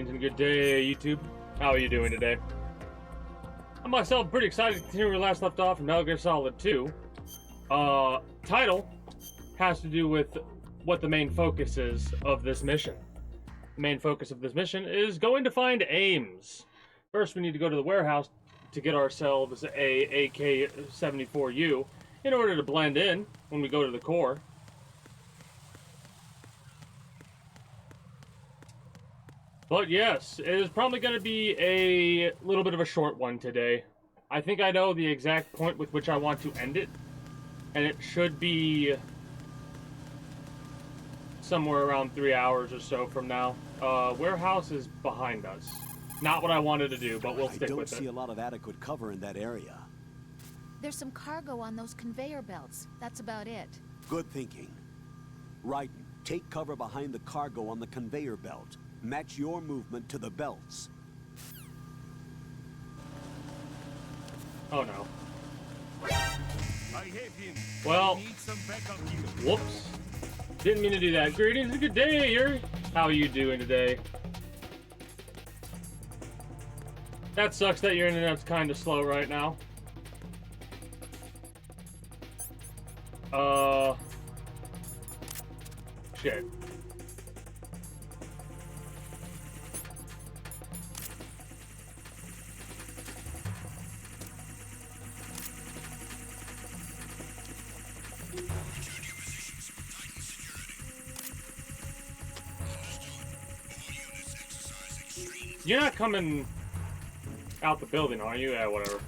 Greetings and good day, YouTube. How are you doing today? I'm myself pretty excited to continue where we last left off in Metal Gear Solid 2. Title has to do with what the main focus is of this mission. The main focus of this mission is going to find Ames. First, we need to go to the warehouse to get ourselves a AK-74U in order to blend in when we go to the core. But yes, it is probably going to be a little bit of a short one today. I think I know the exact point with which I want to end it. And it should be somewhere around 3 hours or so from now. Warehouse is behind us. Not what I wanted to do, but we'll stick with it. I don't see a lot of adequate cover in that area. There's some cargo on those conveyor belts. That's about it. Good thinking. Right, take cover behind the cargo on the conveyor belt. Match your movement to the belts. Oh no. I have him. Well, Need some backup here. whoops. Didn't mean to do that. Greetings and good day, Yuri. How are you doing today? That sucks that your internet's kind of slow right now. Shit. You're not coming out the building, are you? Yeah, whatever.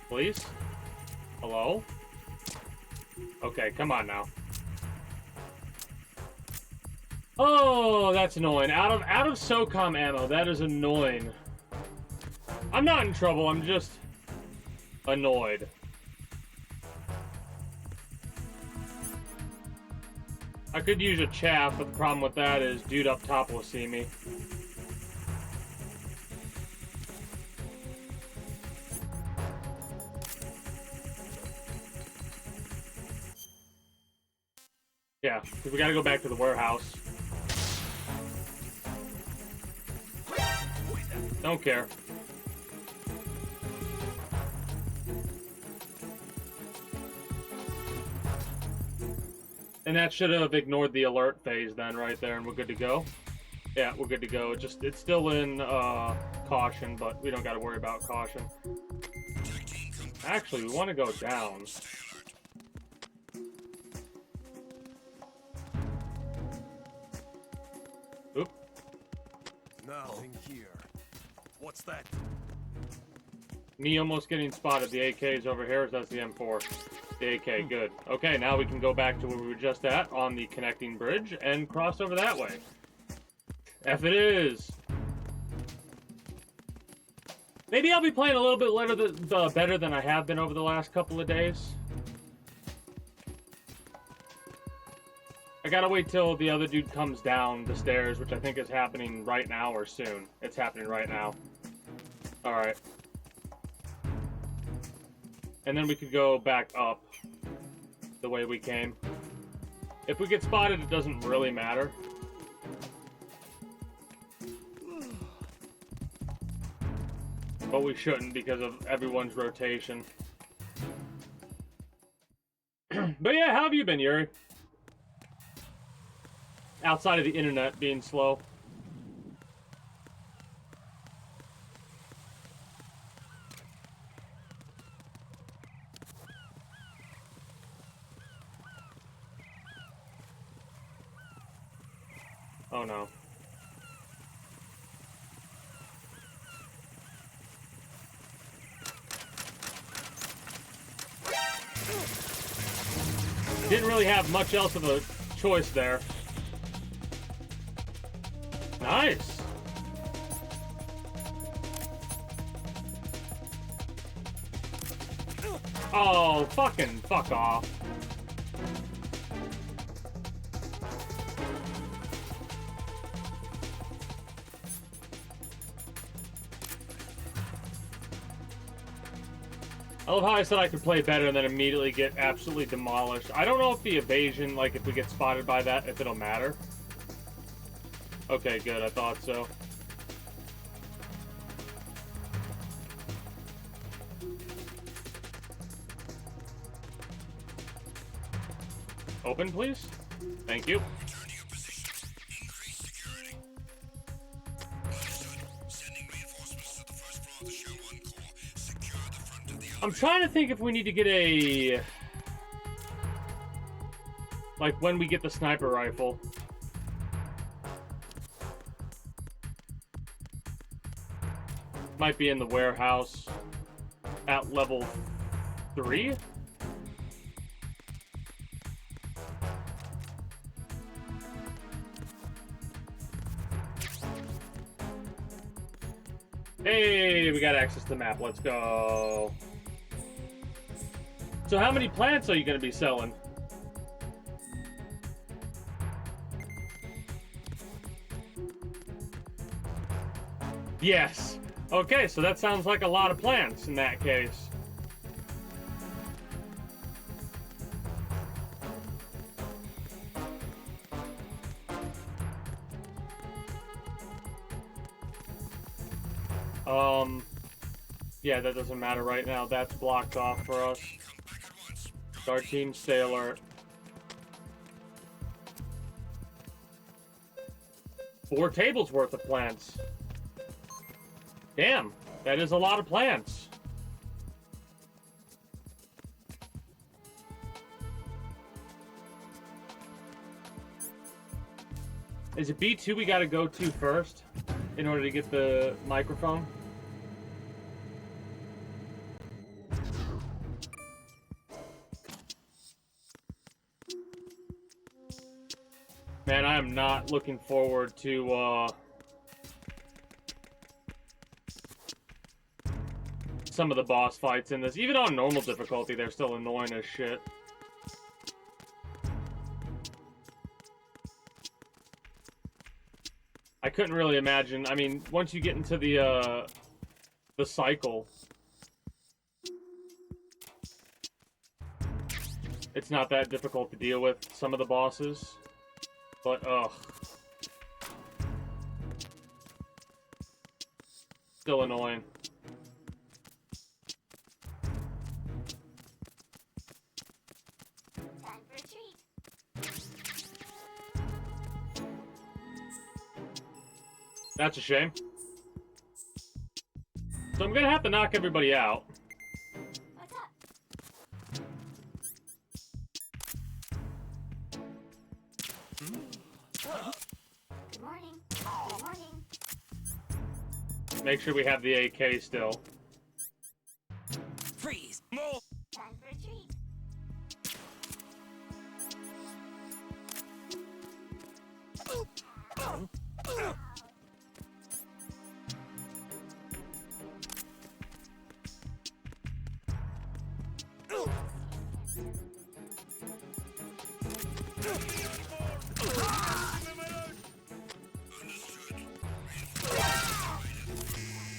Please? Hello? Okay, come on now. Oh, that's annoying. Out of SOCOM ammo, that is annoying. I'm not in trouble, I'm just annoyed. I could use a chaff, but the problem with that is dude up top will see me. Yeah, because we gotta go back to the warehouse. Don't care. And that should have ignored the alert phase then right there, and we're good to go. Yeah, we're good to go. It's still in caution, but we don't gotta worry about caution. Actually, we want to go down. Oop. Nothing here. What's that? Me almost getting spotted. The AK's over here. That's the M4. The AK, good. Okay, now we can go back to where we were just at on the connecting bridge and cross over that way. F it is. Maybe I'll be playing a little bit better than I have been over the last couple of days. I gotta wait till the other dude comes down the stairs, which I think is happening right now or soon. It's happening right now. Alright. And then we could go back up the way we came. If we get spotted, it doesn't really matter. But we shouldn't because of everyone's rotation. But yeah, how have you been, Yuri? Outside of the internet being slow. Oh no. Didn't really have much else of a choice there. Nice. Oh, fuck off. I love how I said I could play better and then immediately get absolutely demolished. I don't know if the evasion, like if we get spotted by that, if it'll matter. Okay, good, I thought so. Open, please. Thank you. I'm trying to think if we need to get a... like, when we get the sniper rifle. Might be in the warehouse at level 3? Hey, we got access to the map. Let's go. So how many plants are you going to be selling? Yes. Okay, so that sounds like a lot of plants in that case. Yeah, that doesn't matter right now. That's blocked off for us. Our team, stay alert. 4 tables worth of plants. Damn, that is a lot of plants. Is it B2 we gotta go to first in order to get the microphone? Man, I am not looking forward to some of the boss fights in this. Even on normal difficulty, they're still annoying as shit. I couldn't really imagine. I mean, once you get into the cycle, it's not that difficult to deal with some of the bosses. But, ugh. Still annoying. Time for a treat. That's a shame. So I'm gonna have to knock everybody out. What's up? Good morning. Good morning. Make sure we have the AK still. Freeze! More! Time for a treat.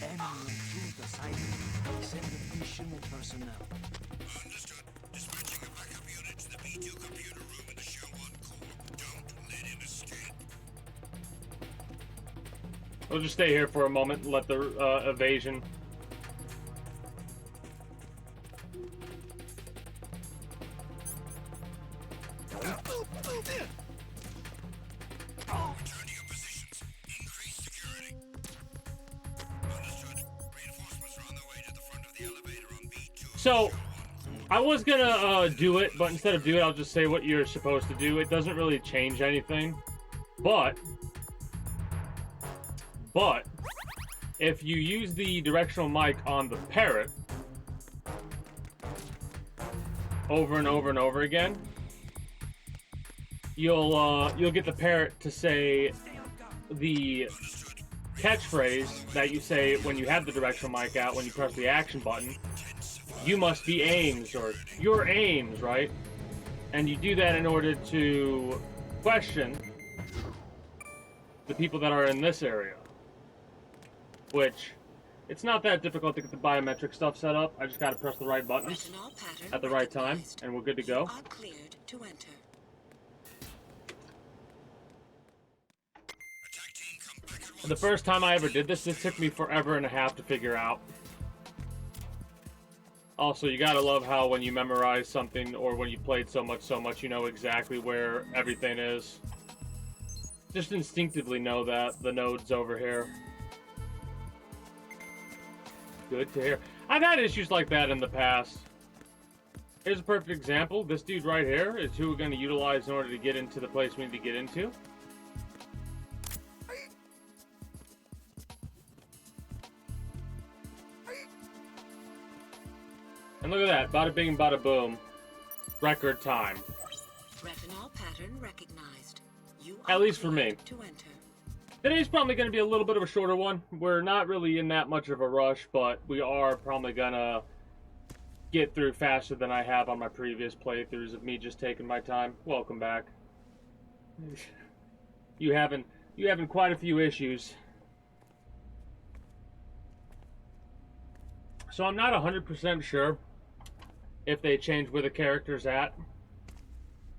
Enemy through the site. Send additional personnel. Understood. Dispatching a backup unit to the B2 computer room in the Show 1 core. Don't let him escape. We'll just stay here for a moment and let the evasion. Return to your positions. Increase security. Understood. Reinforcements are on their way to the front of the elevator on B2. So, I was gonna do it, but instead of do it, I'll just say what you're supposed to do. It doesn't really change anything. But, if you use the directional mic on the parrot over and over and over again, you'll get the parrot to say the catchphrase that you say when you have the directional mic out, when you press the action button. You must be Ames, or you're Ames, right? And you do that in order to question the people that are in this area. Which, it's not that difficult to get the biometric stuff set up. I just gotta press the right buttons at the right time, and we're good to go. Are cleared to enter. Attack team, come back at once. The first time I ever did this, it took me forever and a half to figure out. Also, you gotta love how when you memorize something or when you played so much, you know exactly where everything is. Just instinctively know that the node's over here. Good to hear. I've had issues like that in the past. Here's a perfect example. This dude right here is who we're going to utilize in order to get into the place we need to get into. And look at that. Bada bing, bada boom. Record time. Retinol pattern recognized. You At are least for me. cleared to enter. Today's probably going to be a little bit of a shorter one. We're not really in that much of a rush, but we are probably going to get through faster than I have on my previous playthroughs of me just taking my time. Welcome back. You having quite a few issues. So I'm not 100% sure if they change where the character's at,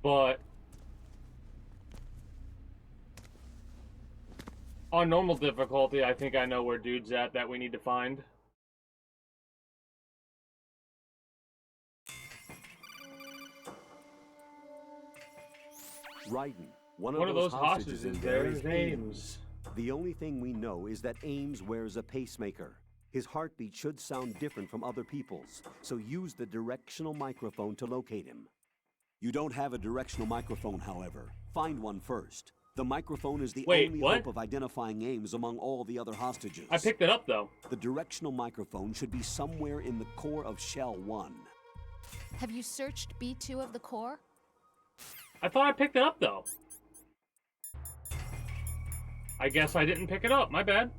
but on normal difficulty, I think I know where dude's at that we need to find. Raiden, one One of those hostages in there is Ames. Ames. The only thing we know is that Ames wears a pacemaker. His heartbeat should sound different from other people's, so use the directional microphone to locate him. You don't have a directional microphone, however. Find one first. The microphone is the only hope of identifying Ames among all the other hostages. I picked it up, though. The directional microphone should be somewhere in the core of Shell 1. Have you searched B2 of the core? I thought I picked it up, though. I guess I didn't pick it up. My bad.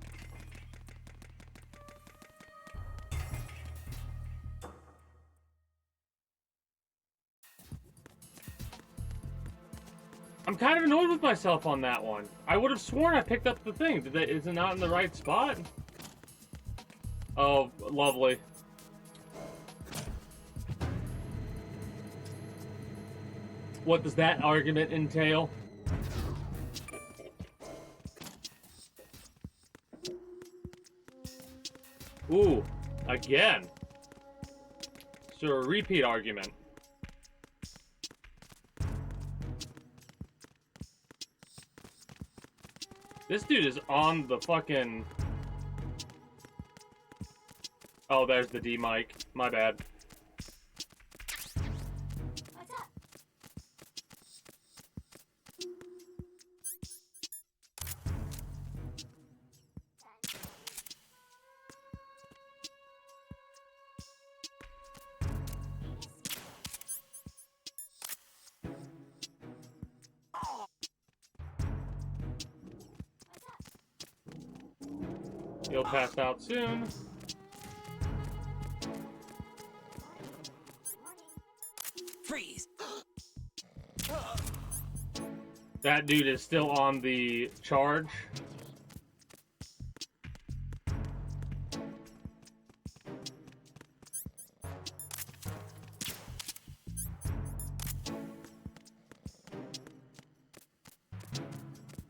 I'm kind of annoyed with myself on that one. I would have sworn I picked up the thing. Is it not in the right spot? Oh, lovely. What does that argument entail? Ooh, again. So a repeat argument. This dude is on the fucking... Oh, there's the D mic. My bad. What's up? He'll pass out soon. Freeze! That dude is still on the charge.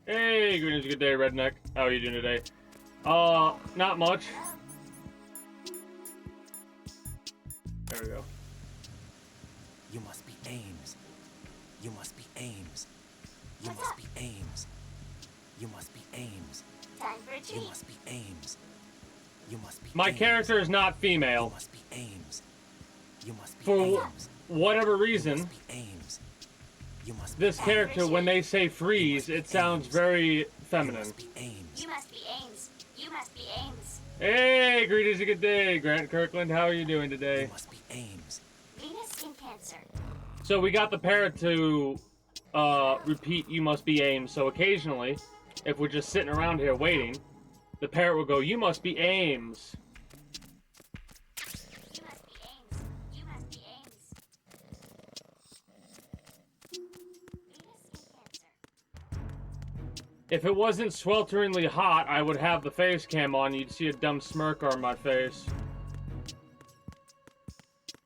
Hey, greetings, good day, Redneck. How are you doing today? Not much. There we go. You must be Ames. You must be Ames. You must be Ames. You must be Ames. Time for a You treat. must be Ames. You must be My Ames. character is not You female. must be Ames. You must be For Ames. whatever You reason, must be Ames. You must be this character, when they say freeze, it sounds very You feminine. must be Ames. You must be Ames. You must be Ames. Hey, greetings, good day, Grant Kirkland. How are you doing You today? must be Ames. Venus skin cancer. So we got the parrot to repeat, "You must be Ames." So occasionally, if we're just sitting around here waiting, the parrot will go, "You must be Ames." You must be Ames. You must be Ames. Venus skin cancer. If it wasn't swelteringly hot, I would have the face cam on. You'd see a dumb smirk on my face.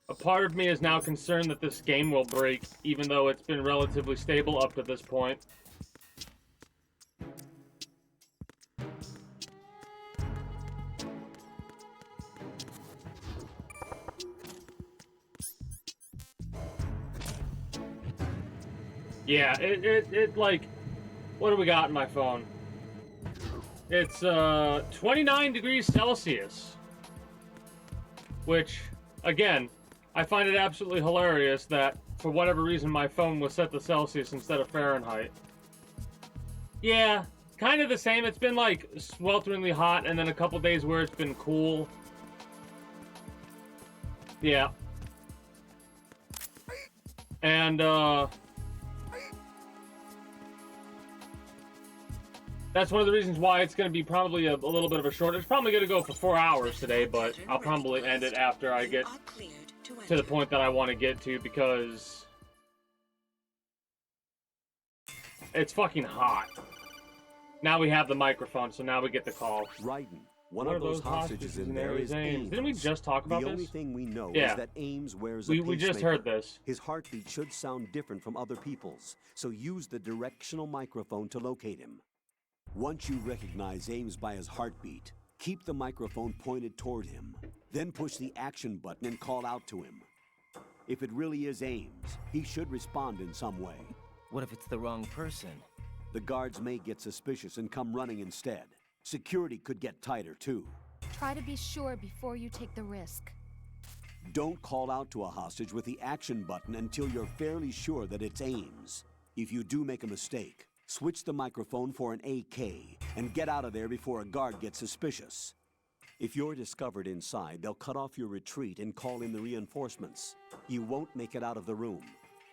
A part of me is now concerned that this game will break, even though it's been relatively stable up to this point. Yeah, it like, what do we got in my phone? It's 29 degrees Celsius, which, again, I find it absolutely hilarious that for whatever reason my phone was set to Celsius instead of Fahrenheit. Yeah, kind of the same. It's been like swelteringly hot and then a couple days where it's been cool. Yeah. And that's one of the reasons why it's going to be probably a little bit of a short. It's probably going to go for 4 hours today, but I'll probably end it after I get to the point that I want to get to, because it's fucking hot. Now we have the microphone, so now we get the call. Raiden, one of those hostages in there is Ames. Didn't we just talk about The only this? thing we know Yeah. is that Ames wears a pacemaker. We just heard this. His heartbeat should sound different from other people's, so use the directional microphone to locate him. Once you recognize Ames by his heartbeat, keep the microphone pointed toward him. Then push the action button and call out to him. If it really is Ames, he should respond in some way. What if it's the wrong person? The guards may get suspicious and come running instead. Security could get tighter, too. Try to be sure before you take the risk. Don't call out to a hostage with the action button until you're fairly sure that it's Ames. If you do make a mistake, switch the microphone for an AK and get out of there before a guard gets suspicious. If you're discovered inside, they'll cut off your retreat and call in the reinforcements. You won't make it out of the room.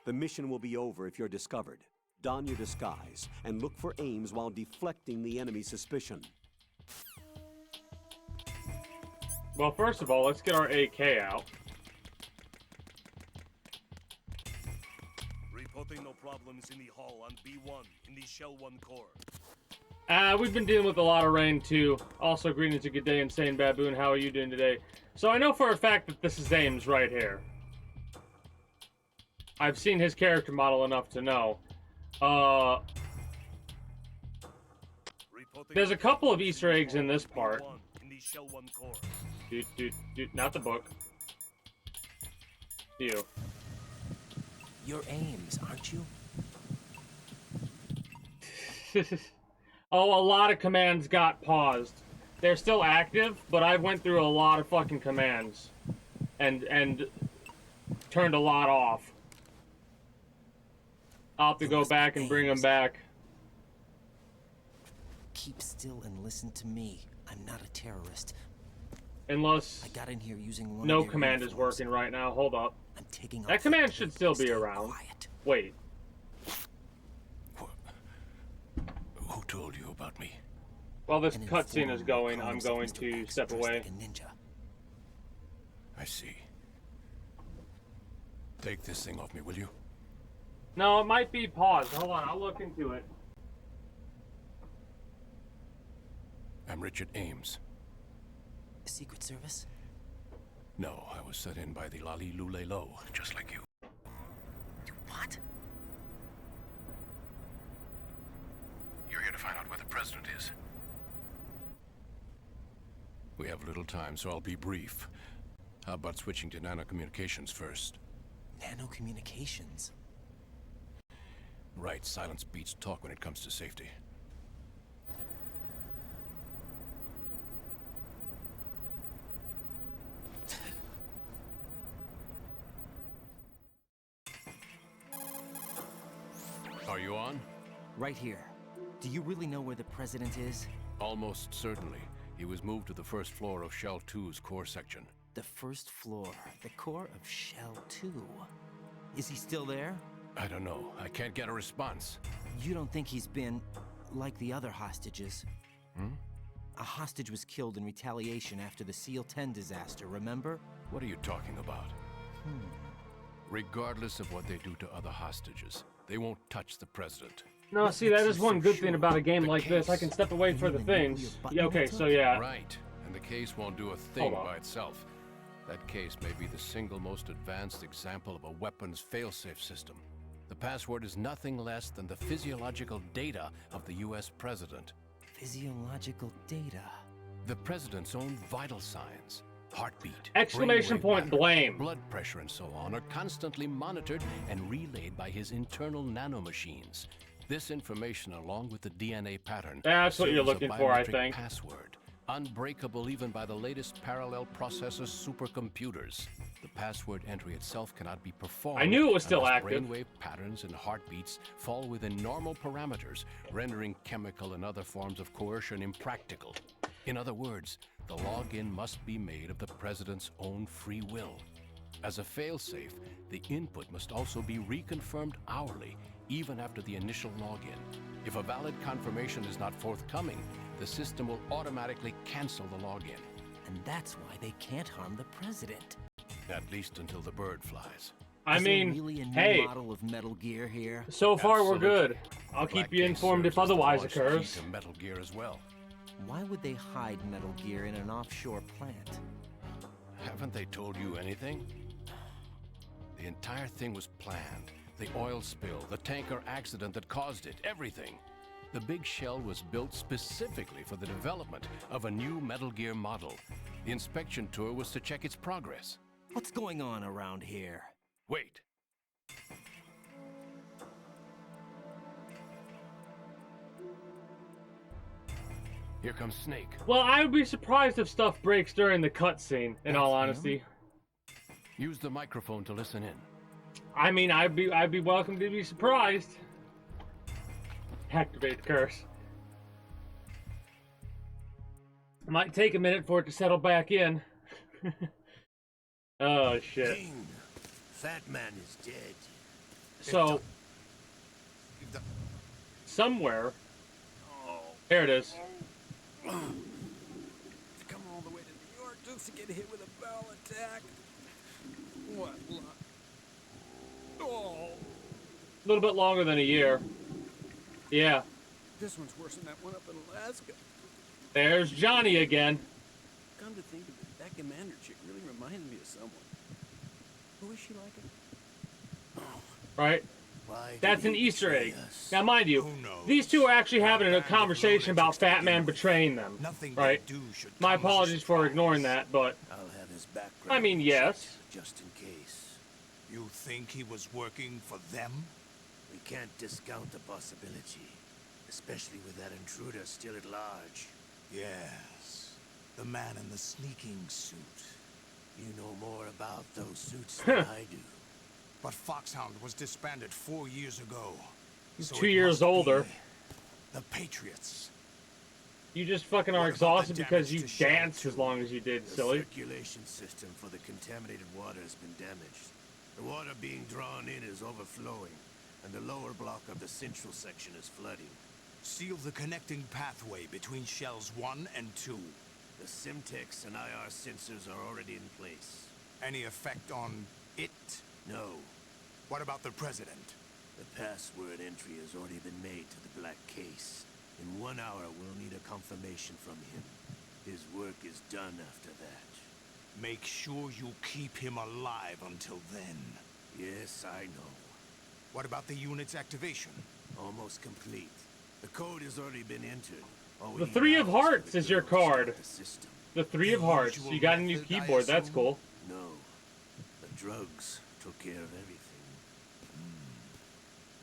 The mission will be over if you're discovered. Don your disguise and look for Ames while deflecting the enemy's suspicion. Well, first of all, let's get our AK out. Reporting no problems in the hall on B1 in the Shell 1 core. We've been dealing with a lot of rain, too. Also, greetings and good day, Insane Baboon. How are you doing today? So I know for a fact that this is Ames right here. I've seen his character model enough to know. There's a couple of Easter eggs in this part. In the Shell 1 core. Dude, not the book. You. You're Ames, aren't you? Oh, a lot of commands got paused. They're still active, but I went through a lot of fucking commands. And turned a lot off. I'll have to go back and bring them back. Keep still and listen to me. I'm not a terrorist. Unless I got in here using one no of their command is uniforms. working right now. Hold up. I'm taking That off command the should plate. still be Stay around. Quiet. Wait. Who told you about me? While this An cutscene is informer going, I'm claims that going Mr. to X step dressed away. like a ninja. I see. Take this thing off me, will you? No, it might be paused. Hold on, I'll look into it. I'm Richard Ames. Secret Service? No, I was set in by the Lali Lule Lo, just like you. What? You're here to find out where the president is. We have little time, so I'll be brief. How about switching to nanocommunications first? Nanocommunications? Right, silence beats talk when it comes to safety. Are you on? Right here. Do you really know where the president is? Almost certainly. He was moved to the first floor of Shell 2's core section. The first floor, the core of Shell 2. Is he still there? I don't know. I can't get a response. You don't think he's been like the other hostages? A hostage was killed in retaliation after the SEAL 10 disaster, remember? What are you talking about? Regardless of what they do to other hostages, they won't touch the president. No, see, that is one good thing about a game like this. I can step away for the things. Yeah, okay, so yeah. Right. And the case won't do a thing Hold on. by itself. That case may be the single most advanced example of a weapons failsafe system. The password is nothing less than the physiological data of the US president. Physiological data. The president's own vital signs. Heartbeat, Exclamation brainwave point, pattern, blame. blood pressure, and so on are constantly monitored and relayed by his internal nanomachines. This information, along with the DNA pattern, That's what you're serves as a looking for, I biometric think. password, unbreakable even by the latest parallel processor supercomputers. The password entry itself cannot be performed. I knew it was still unless active. brainwave patterns and heartbeats fall within normal parameters, rendering chemical and other forms of coercion impractical. In other words, the login must be made of the president's own free will. As a failsafe, the input must also be reconfirmed hourly, even after the initial login. If a valid confirmation is not forthcoming, the system will automatically cancel the login. And that's why they can't harm the president. At least until the bird flies. I Is there mean, really a new hey, model of Metal Gear here? so far we're Absolutely. good. I'll Black keep you Case informed if serves as the otherwise launch key occurs. to Metal Gear as well. Why would they hide Metal Gear in an offshore plant? Haven't they told you anything? The entire thing was planned. The oil spill, the tanker accident that caused it, everything. The big shell was built specifically for the development of a new Metal Gear model. The inspection tour was to check its progress. What's going on around here? Wait. Here comes Snake. Well, I would be surprised if stuff breaks during the cutscene, in all honesty. Use the microphone to listen in. I mean, I'd be welcome to be surprised. Activate the curse. Might take a minute for it to settle back in. Oh shit. King, Fat Man is dead. So, somewhere. There it is. Come all the way to New York just to get hit with a bowel attack. What luck? Oh, A little bit longer than a year. Yeah. this one's worse than that one up in Alaska. There's Johnny again. Come to think of it, that commander chick really reminds me of someone. Who is she like? Right? Why did That's he an Easter betray egg. us? Now, mind you, Who knows? these two are actually having a Band of conversation about lunatics to Fat Man begin with. betraying them. Nothing Right? they do should My come as a apologies for surprise. ignoring that, but I'll have his background. I mean, yes. checked, just in case. You think he was working for them? We can't discount the possibility, especially with that intruder still at large. Yes, the man in the sneaking suit. You know more about those suits than I do. But Foxhound was disbanded 4 years ago. He's So 2 it years must be older. The Patriots. You just fucking are What about exhausted the because damage you to Shell danced as 2? long as you did, The silly. circulation system for the contaminated water has been damaged. The water being drawn in is overflowing, and the lower block of the central section is flooding. Seal the connecting pathway between shells 1 and 2. The Simtex and IR sensors are already in place. Any effect on it? No. What about the president? The password entry has already been made to the black case. In 1 hour, we'll need a confirmation from him. His work is done after that. Make sure you keep him alive until then. Yes, I know. What about the unit's activation? Almost complete. The code has already been entered. All we The need Three now of is for Hearts the is your girl to start card. the system. The Three The of Hearts. usual You got a new method, I keyboard. That's assume? cool. No. The drugs took care of everything.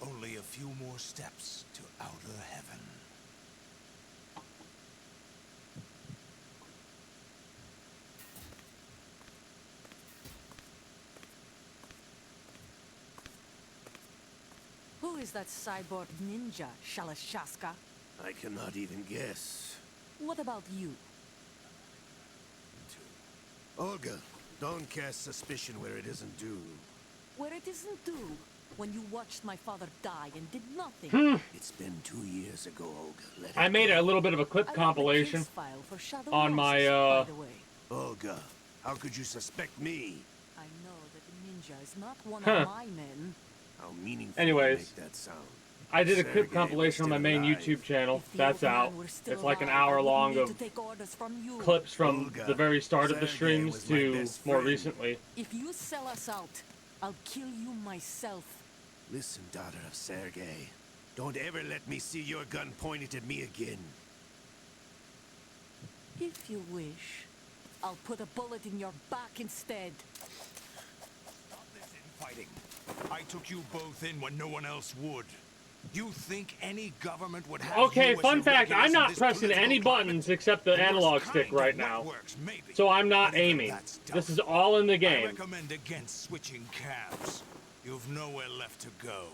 Only a few more steps to outer heaven. Who is that cyborg ninja, Shalashaska? I cannot even guess. What about you? Olga, don't cast suspicion where it isn't due. Where it isn't due, when you watched my father die and did nothing. It's been 2 years ago, Olga. Let it I made go. a little bit of a clip I have the compilation case file for Shadow on my, Roses, by the way. Olga, how could you suspect me? I know that the ninja is not one Huh. of my men. How meaningful Anyways, you make that sound. I did a clip Sergey compilation on my was main still alive. YouTube channel. If the That's old man out. were still It's like an alive, I hour wouldn't long need of to take orders from you. clips from Olga, the very start of the Sergey streams was my to best more friend. recently. If you sell us out, I'll kill you myself. Listen, daughter of Sergei. Don't ever let me see your gun pointed at me again. If you wish. I'll put a bullet in your back instead. Stop this infighting. I took you both in when no one else would. You think any government would have Okay, you as fun a fact, regulus I'm in not this pressing political any climate? buttons except the The worst analog kind stick of right what now. works, maybe. So I'm not But even aiming. that's This tough. is all in the I game. recommend against switching cabs. You've nowhere left to go.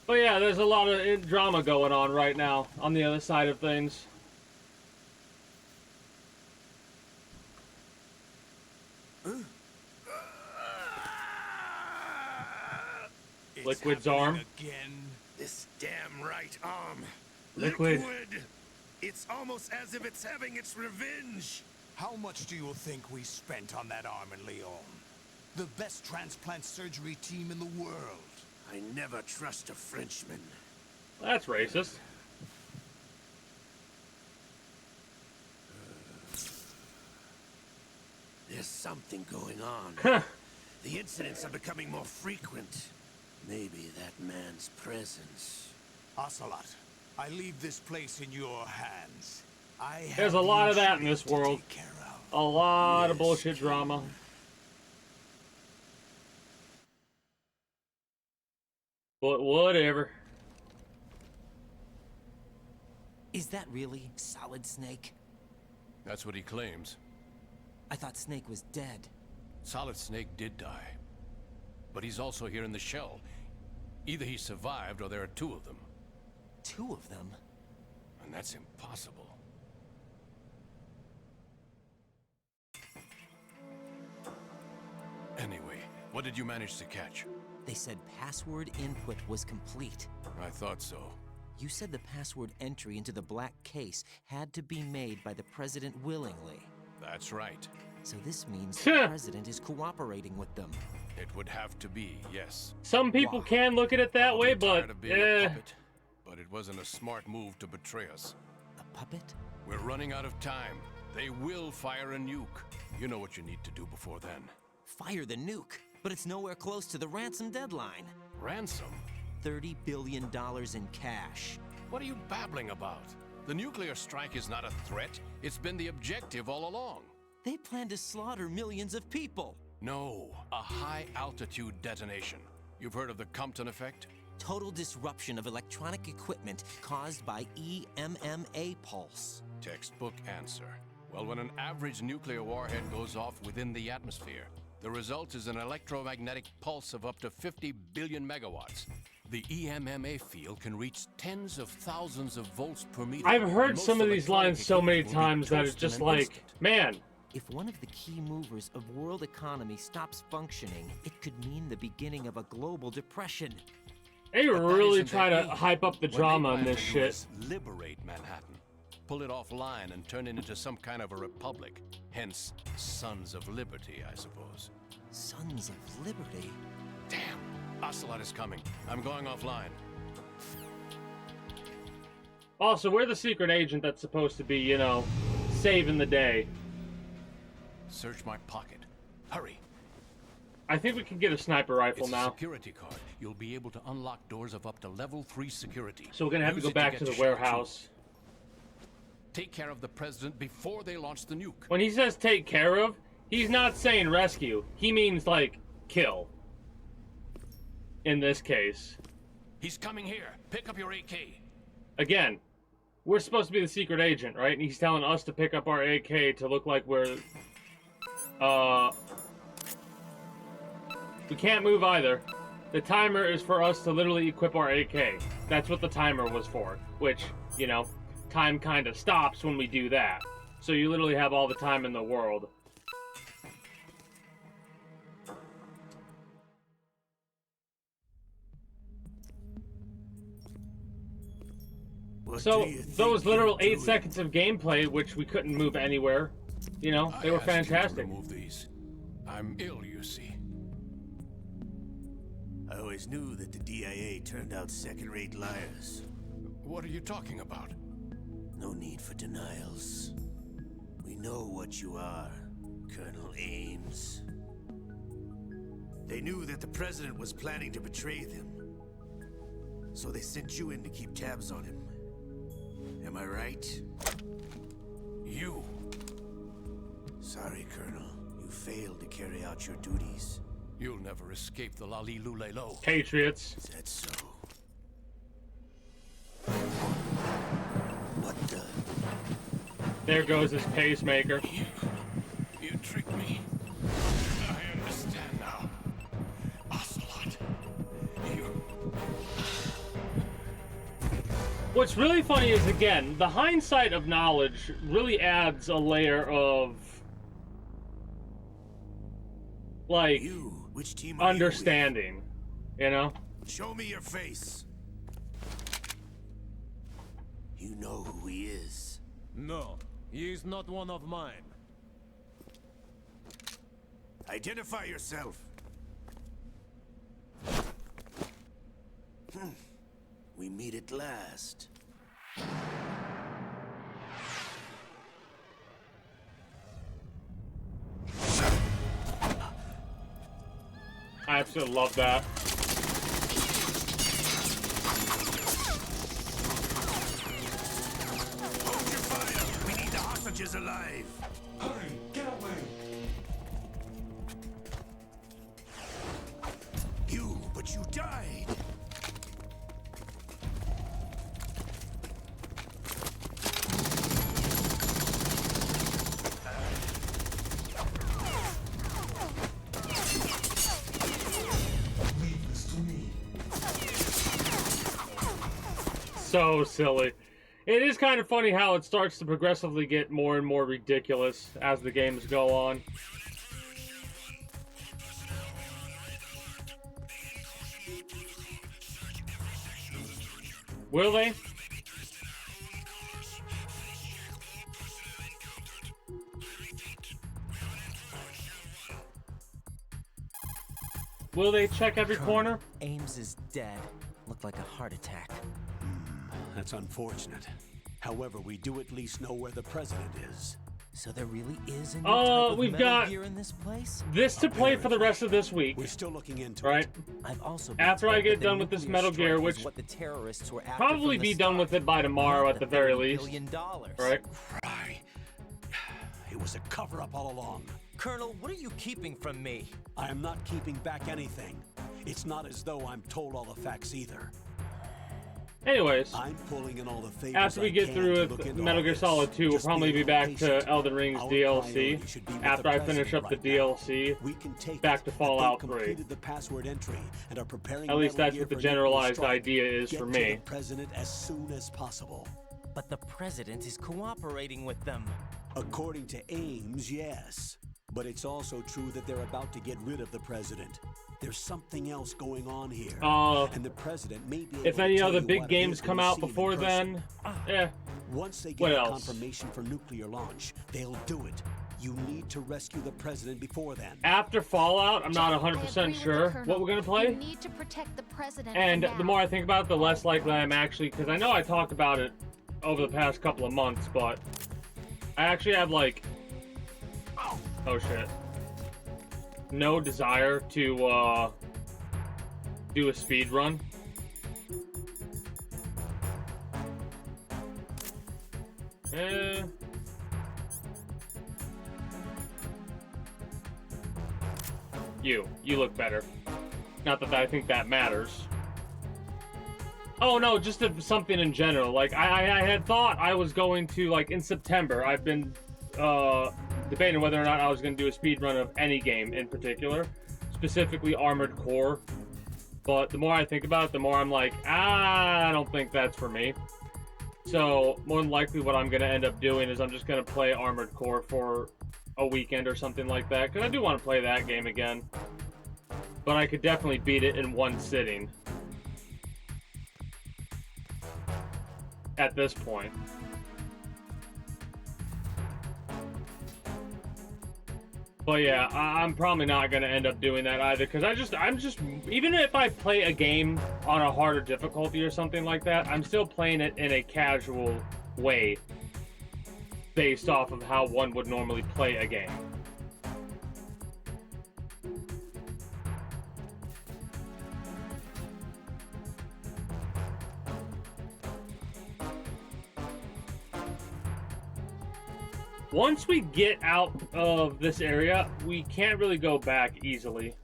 But yeah, there's a lot of drama going on right now on the other side of things. It's Liquid's happening arm. Again. This damn right arm. Liquid. It's almost as if it's having its revenge. How much do you think we spent on that arm in Lyon? The best transplant surgery team in the world. I never trust a Frenchman. That's racist. There's something going on. The incidents are becoming more frequent. Maybe that man's presence. Ocelot, I leave this place in your hands. There's a lot of that in this world. A lot of Yes, bullshit drama. But whatever. Is that really Solid Snake? That's what he claims. I thought Snake was dead. Solid Snake did die. But he's also here in the shell. Either he survived or there are two of them. Two of them? And that's impossible. Anyway, what did you manage to catch? They said password input was complete. I thought so. You said the password entry into the black case had to be made by the president willingly. That's right. So this means the president is cooperating with them. It would have to be, yes. Some people can look at it that way, Probably but tired of being a puppet, but it wasn't a smart move to betray us. A puppet? We're running out of time. They will fire a nuke. You know what you need to do before then. Fire the nuke, but it's nowhere close to the ransom deadline. Ransom? $30 billion in cash. What are you babbling about? The nuclear strike is not a threat. It's been the objective all along. They plan to slaughter millions of people. No, a high-altitude detonation. You've heard of the Compton effect? Total disruption of electronic equipment caused by EMMA pulse. Textbook answer. Well, when an average nuclear warhead goes off within the atmosphere, the result is an electromagnetic pulse of up to 50 billion megawatts. The EMMA field can reach tens of thousands of volts per meter. I've heard Most some of these electronic lines so many equipment will be times that it's toast in just an like, instant. man, If one of the key movers of world economy stops functioning, it could mean the beginning of a global depression. they But that really isn't try their to aim. hype up the What they drama in plan this to do shit. is liberate Manhattan. Pull it offline and turn it into some kind of a republic. Hence, Sons of Liberty, I suppose. Sons of Liberty? Damn! Ocelot is coming. I'm going offline. Also, we're the secret agent that's supposed to be, you know, saving the day. Search my pocket. Hurry! I think we can get a sniper rifle It's a now. security card. You'll be able to unlock doors of up to level 3 security. So we're gonna have Use to go it back get to the shell two. warehouse. Take care of the president before they launch the nuke. When he says take care of, he's not saying rescue. He means, like, kill. In this case. He's coming here. Pick up your AK. Again, we're supposed to be the secret agent, right? And he's telling us to pick up our AK to look like we're... We can't move either. The timer is for us to literally equip our AK. That's what the timer was for. Which, you know, time kind of stops when we do that. So you literally have all the time in the world. What So, do you think those literal you're 8 doing? seconds of gameplay, which we couldn't move anywhere, you know, they I were asked you to fantastic. remove these. I'm ill, you see. I always knew that the DIA turned out second-rate liars. What are you talking about? No need for denials. We know what you are, Colonel Ames. They knew that the president was planning to betray them. So they sent you in to keep tabs on him. Am I right? You. Sorry, Colonel. You failed to carry out your duties. You'll never escape the Lalilulelo. Patriots. Is that so? What the? There goes his pacemaker. You tricked me. I understand now. Ocelot. You. What's really funny is, again, the hindsight of knowledge really adds a layer of, like, You? Which team are understanding, you know? you with? Show me your face. You know who he is. No, he is not one of mine. Identify yourself. We meet at last. I absolutely love that. Hold your fire! We need the hostages alive! Hurry, get away! But you died! Leave this to me. So silly. It is kind of funny how it starts to progressively get more and more ridiculous as the games go on. Will they? Will they check every corner? Ames is dead. Looked like a heart attack. That's unfortunate. However, we do at least know where the president is. So there really is a new type of we've metal got gear in this place? this to play for the rest of this week, We're still looking into right? it. I've also been After told I get that the done with this nuclear Metal Gear, strike is which what the terrorists were after probably from the be done with it by tomorrow Not at the very $30 least, billion, right? Right. It was a cover-up all along. Colonel, what are you keeping from me? I am not keeping back anything. It's not as though I'm told all the facts either. Anyways, I'm pulling in all the favors after we I get can through to with look into Metal all Gear this. Solid 2, we'll Just probably be back patient. to Elden Ring's Our DLC. priority should be with After the I finish president up the right now. DLC, We can take back it to that Fallout they 3. completed the password entry and are preparing At least Metal that's Gear what the for nuclear generalized strike. idea is Get for to me. the president as soon as possible. But the president is cooperating with them. According to Ames, yes. But it's also true that they're about to get rid of the president. There's something else going on here. And the president may be able if to any tell other you big what it games is come when you out see him in before person. then, Once they What get a else? confirmation for nuclear launch, they'll do it. You need to rescue the president before then. after Fallout, I'm not Jack, I 100% agree with the sure Colonel. what we're gonna play. You need to protect the president. And for the now. more I think about it, the less likely I am actually, because I know I talked about it over the past couple of months, but I actually have, like, oh shit, no desire to do a speed run. You look better. Not that I think that matters. Oh no, just something in general. Like I had thought I was going to, like, in September. I've been debating whether or not I was going to do a speed run of any game in particular, specifically Armored Core. But the more I think about it, the more I'm like, I don't think that's for me. So more than likely, what I'm going to end up doing is I'm just going to play Armored Core for a weekend or something like that, because I do want to play that game again. But I could definitely beat it in one sitting at this point. But yeah, I'm probably not going to end up doing that either, because I'm just, even if I play a game on a harder difficulty or something like that, I'm still playing it in a casual way based off of how one would normally play a game. Once we get out of this area, we can't really go back easily.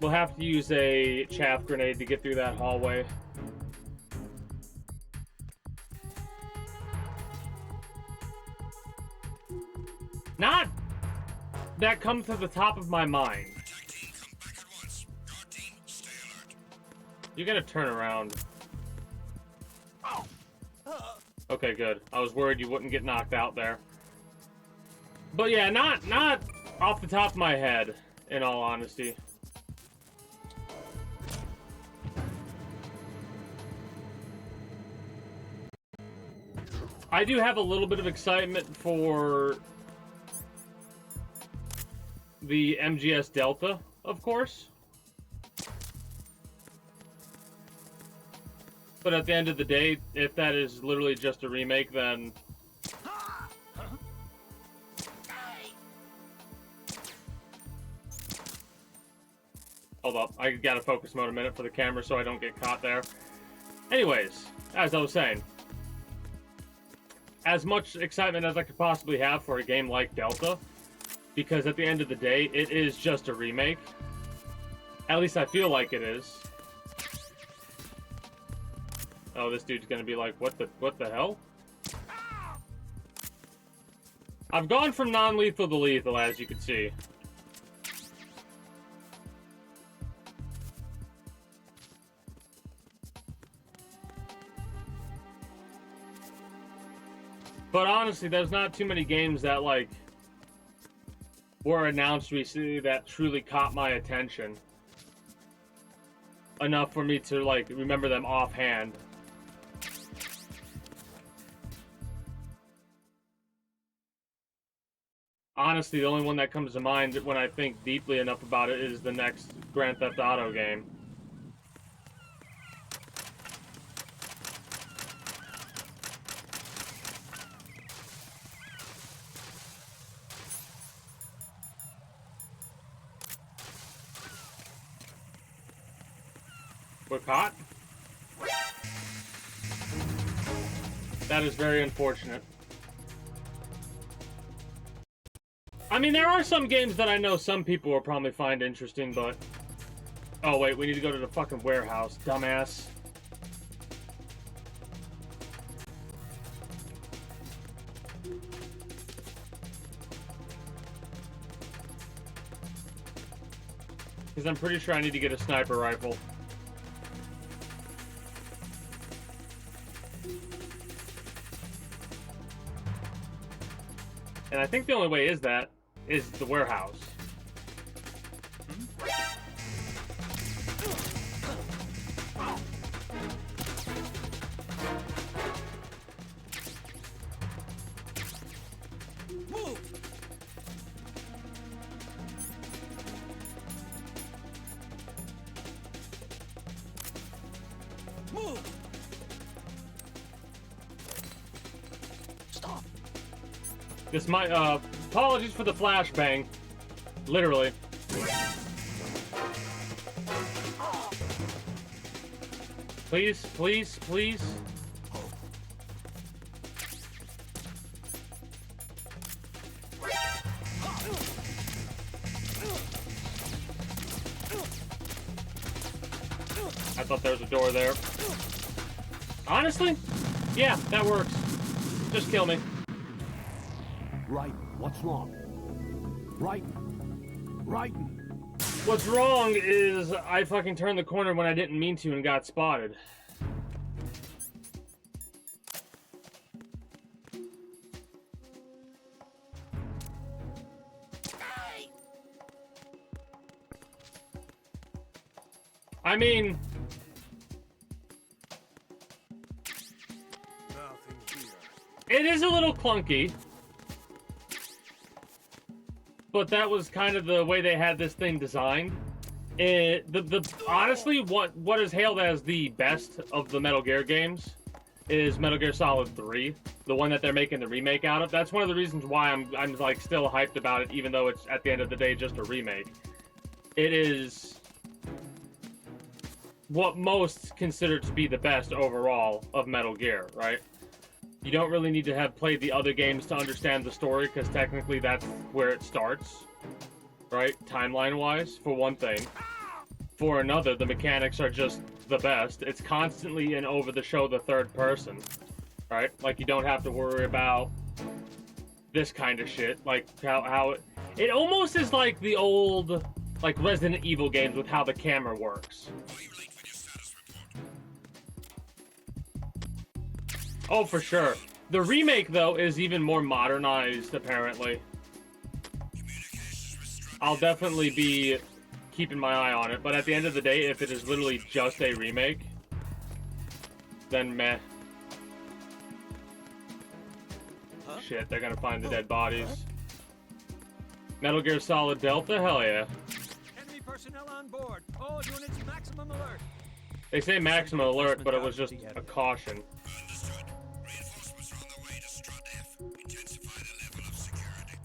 We'll have to use a chaff grenade to get through that hallway. Not that comes to the top of my mind. You're gonna turn around. Okay, good. I was worried you wouldn't get knocked out there. But yeah, not off the top of my head, in all honesty. I do have a little bit of excitement for the MGS Delta, of course. But at the end of the day, if that is literally just a remake, then... Hold up, I gotta focus mode a minute for the camera so I don't get caught there. Anyways, as I was saying, as much excitement as I could possibly have for a game like Delta, because at the end of the day, it is just a remake. At least I feel like it is. Oh, this dude's gonna be like, what the hell? I've gone from non-lethal to lethal, as you can see. But honestly, there's not too many games that, like, were announced recently that truly caught my attention enough for me to, like, remember them offhand. Honestly, the only one that comes to mind when I think deeply enough about it is the next Grand Theft Auto game. We're caught? That is very unfortunate. I mean, there are some games that I know some people will probably find interesting, but... Oh, wait, we need to go to the fucking warehouse, dumbass. Because I'm pretty sure I need to get a sniper rifle. And I think the only way is the warehouse. Move! Move! Stop! This might, apologies for the flashbang. Literally. Please, please, please. I thought there was a door there. Honestly? Yeah, that works. Just kill me. Right, what's wrong? Right. What's wrong is I fucking turned the corner when I didn't mean to and got spotted. I mean... It is a little clunky. But that was kind of the way they had this thing designed. Honestly, what is hailed as the best of the Metal Gear games is Metal Gear Solid 3, the one that they're making the remake out of. That's one of the reasons why I'm like still hyped about it, even though it's at the end of the day just a remake. It is what most consider to be the best overall of Metal Gear, right? You don't really need to have played the other games to understand the story, because technically that's where it starts, right? Timeline-wise, for one thing. For another, the mechanics are just the best. It's constantly in over-the-show the third person, right? Like, you don't have to worry about this kind of shit. Like, how it almost is like the old, like, Resident Evil games with how the camera works. Oh, for sure. The remake, though, is even more modernized, apparently. I'll definitely be keeping my eye on it, but at the end of the day, if it is literally just a remake, then meh. Shit, they're gonna find the dead bodies. Metal Gear Solid Delta? Hell yeah. Enemy personnel on board. All units maximum alert. They say maximum alert, but it was just a caution. Reinforcements are on their way to Strut F. Intensify the level of security.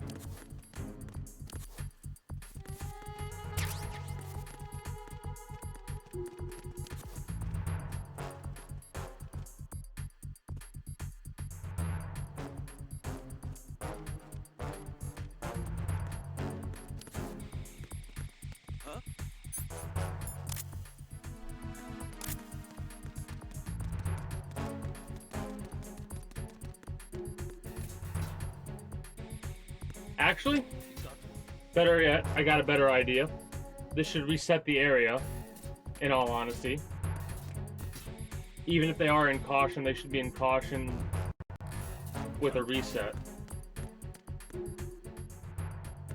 Actually, better yet, I got a better idea. This should reset the area, in all honesty. Even if they are in caution, they should be in caution with a reset.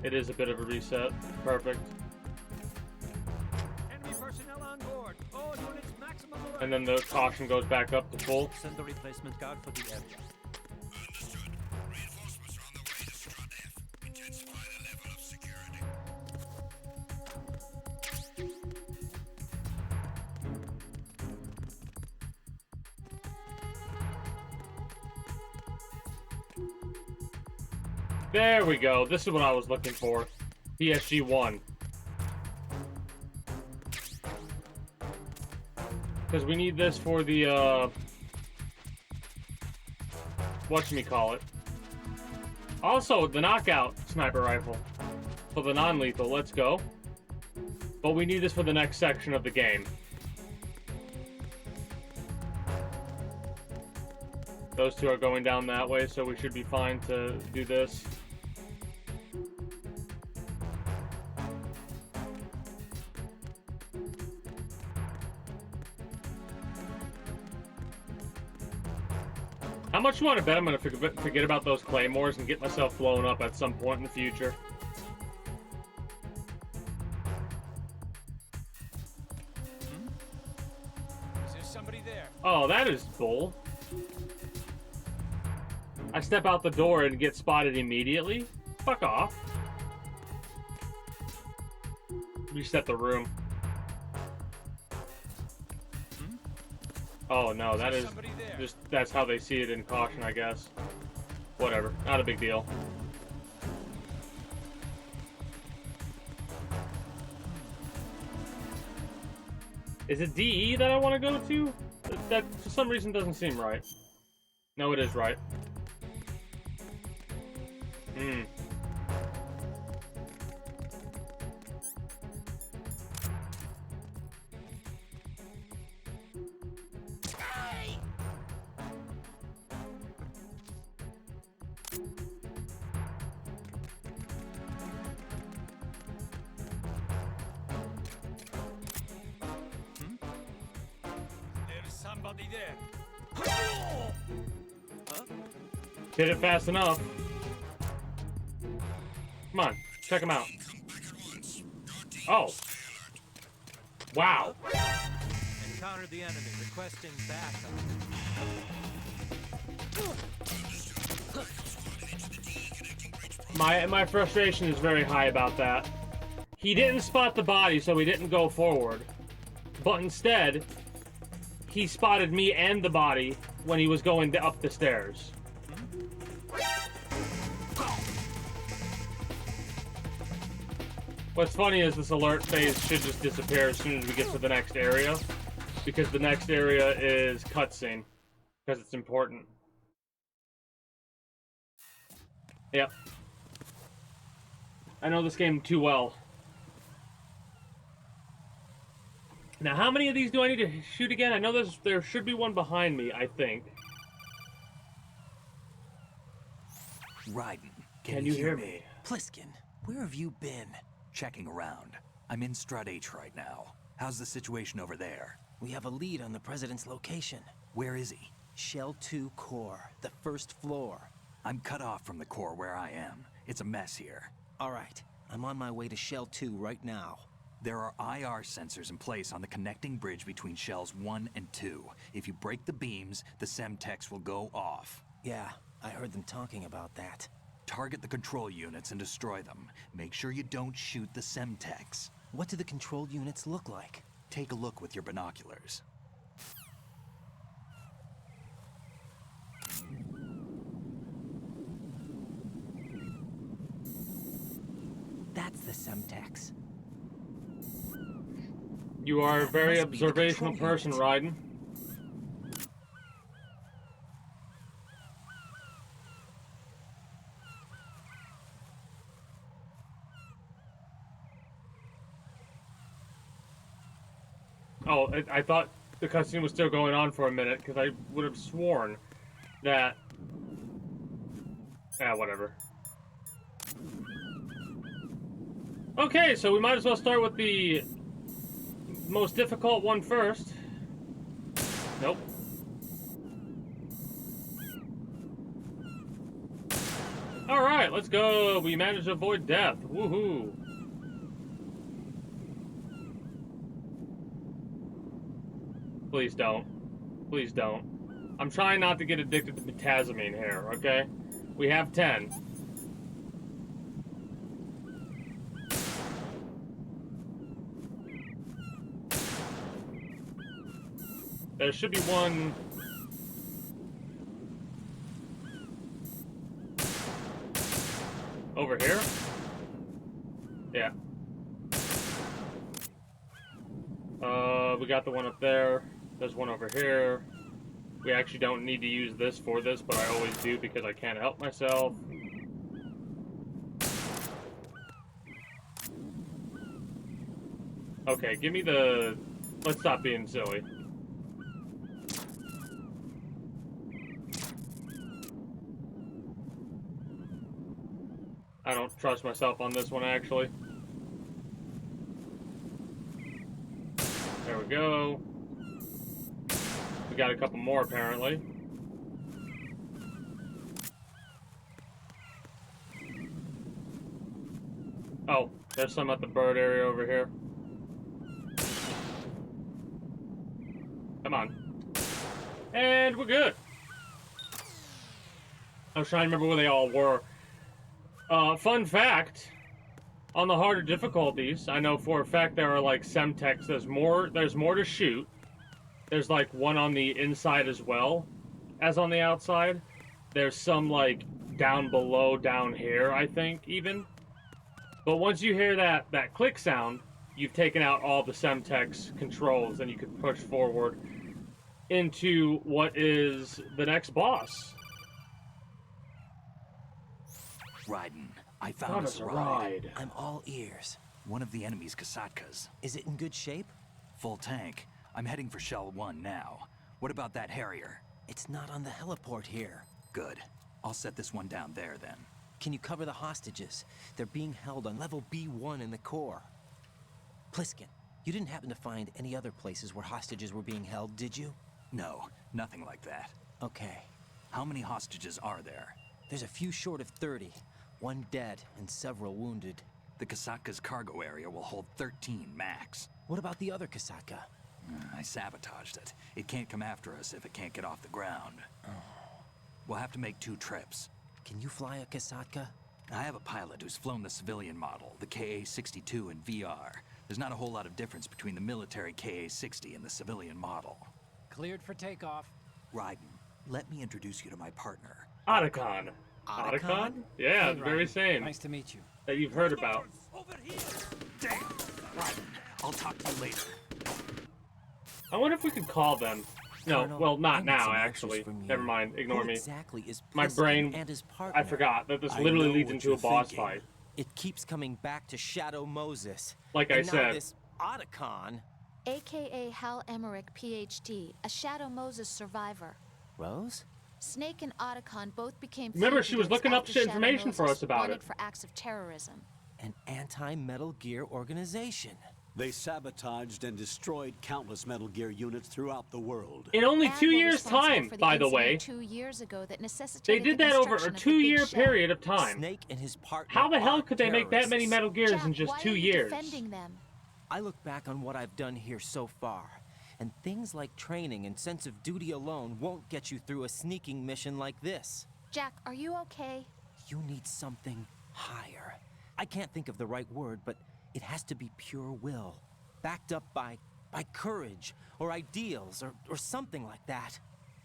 It is a bit of a reset. Perfect. Enemy personnel on board. All units maximum alert. And then the caution goes back up to full. Send a replacement guard for the area. Understood. Reinforcements are on their way to Strut F. Intensify the level of security. There we go. This is what I was looking for. PSG-1. Because we need this for the, whatchamacallit. Also, the knockout sniper rifle. For the non-lethal, let's go. But we need this for the next section of the game. Those two are going down that way, so we should be fine to do this. How much you want to bet I'm going to forget about those claymores and get myself blown up at some point in the future? Is there somebody there? Oh, that is bull. I step out the door and get spotted immediately? Fuck off. Reset the room. Oh no, that is just, that's how they see it in caution, I guess. Whatever, not a big deal. Is it DE that I want to go to? That for some reason doesn't seem right. No, it is right. Hmm. There's somebody there. Hit it fast enough. Come on, check him out. Oh. Wow. Encountered the enemy. Requesting backup. My frustration is very high about that. He didn't spot the body, so he didn't go forward. But instead, he spotted me and the body when he was going up the stairs. What's funny is this alert phase should just disappear as soon as we get to the next area, because the next area is cutscene, because it's important. Yep. I know this game too well. Now, how many of these do I need to shoot again? I know there should be one behind me, I think. Raiden, can you hear me? Pliskin, where have you been? Checking around. I'm in Strut H right now. How's the situation over there? We have a lead on the President's location. Where is he? Shell 2 core, the first floor. I'm cut off from the core where I am. It's a mess here. All right, I'm on my way to Shell 2 right now. There are IR sensors in place on the connecting bridge between Shells 1 and 2. If you break the beams, the Semtex will go off. Yeah, I heard them talking about that. Target the control units and destroy them. Make sure you don't shoot the Semtex. What do the controlled units look like? Take a look with your binoculars. That's the Semtex. You are a very must be the observational control person, unit. Raiden. Oh, I thought the cutscene was still going on for a minute, because I would have sworn that... Ah, whatever. Okay, so we might as well start with the most difficult one first. Nope. Alright, let's go. We managed to avoid death. Woohoo. Please don't. Please don't. I'm trying not to get addicted to metazamine here, okay? We have 10. There should be one... over here? Yeah. We got the one up there. There's one over here. We actually don't need to use this for this, but I always do because I can't help myself. Okay, give me the... Let's stop being silly. I don't trust myself on this one, actually. There we go. We got a couple more, apparently. Oh, there's some at the bird area over here. Come on. And we're good. I was trying to remember where they all were. Fun fact, on the harder difficulties, I know for a fact there are like Semtex, there's more to shoot. There's like one on the inside as well as on the outside. There's some like down below, down here, I think, even. But once you hear that click sound, you've taken out all the Semtex controls and you can push forward into what is the next boss. Raiden, I found us a ride. I'm all ears. One of the enemy's Kasatkas. Is it in good shape? Full tank. I'm heading for Shell 1 now. What about that Harrier? It's not on the heliport here. Good. I'll set this one down there then. Can you cover the hostages? They're being held on level B1 in the core. Pliskin, you didn't happen to find any other places where hostages were being held, did you? No, nothing like that. Okay. How many hostages are there? There's a few short of 30. One dead and several wounded. The Kasatka's cargo area will hold 13 max. What about the other Kasaka? I sabotaged it. It can't come after us if it can't get off the ground. We'll have to make 2 trips. Can you fly a Kasaka? I have a pilot who's flown the civilian model, the KA-62 in VR. There's not a whole lot of difference between the military KA-60 and the civilian model. Cleared for takeoff. Raiden, let me introduce you to my partner. Otacon. Otacon? Yeah, Hey, the very Raiden. same. Nice to meet you. That you've heard about. Over here. Damn! Raiden, I'll talk to you later. I wonder if we could call them. No, Colonel, well, I not need now, some answers actually. from you. Never mind. Ignore Who me. exactly is My Pliskin brain, and his partner? I forgot that this I literally know leads what into you're a boss thinking. fight. It keeps coming back to Shadow Moses. Like and I now said. this Otacon. AKA Hal Emmerich, PhD, a Shadow Moses survivor. Rose? Snake and Otacon both became Remember, she was fugitives looking up after shit Shadow information for Moses us about wanted it. for acts of terrorism. An anti-Metal Gear organization. They sabotaged and destroyed countless Metal Gear units throughout the world. In only And 2 were years' responsible time, for the by the incident way. 2 years ago that They necessitated did the that over construction a of the big 2-year shell. period of time. Snake and his partner. How the hell are could they make that many terrorists. Metal Gears Jack, in just why 2 are you years? defending them? I look back on what I've done here so far, and things like training and sense of duty alone won't get you through a sneaking mission like this. Jack, are you okay? You need something higher. I can't think of the right word, but it has to be pure will, backed up by courage or ideals or something like that.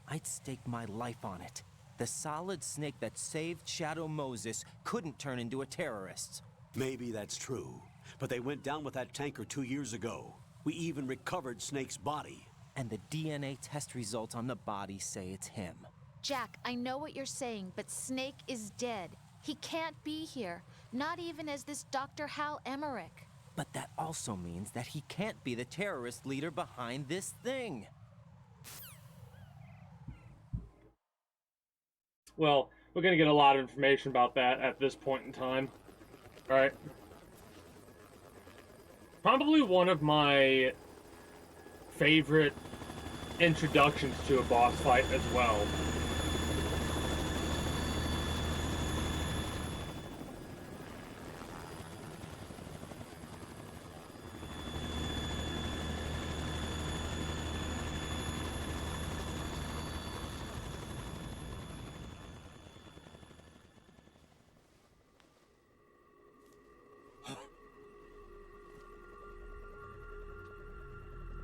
I'd stake my life on it. The solid Snake that saved Shadow Moses couldn't turn into a terrorist. Maybe that's true, but they went down with that tanker 2 years ago. We even recovered Snake's body. And the DNA test results on the body say it's him. Jack, I know what you're saying, but Snake is dead. He can't be here, not even as this Dr. Hal Emmerich. But that also means that he can't be the terrorist leader behind this thing. Well, we're gonna get a lot of information about that at this point in time. Alright. Probably one of my favorite introductions to a boss fight as well.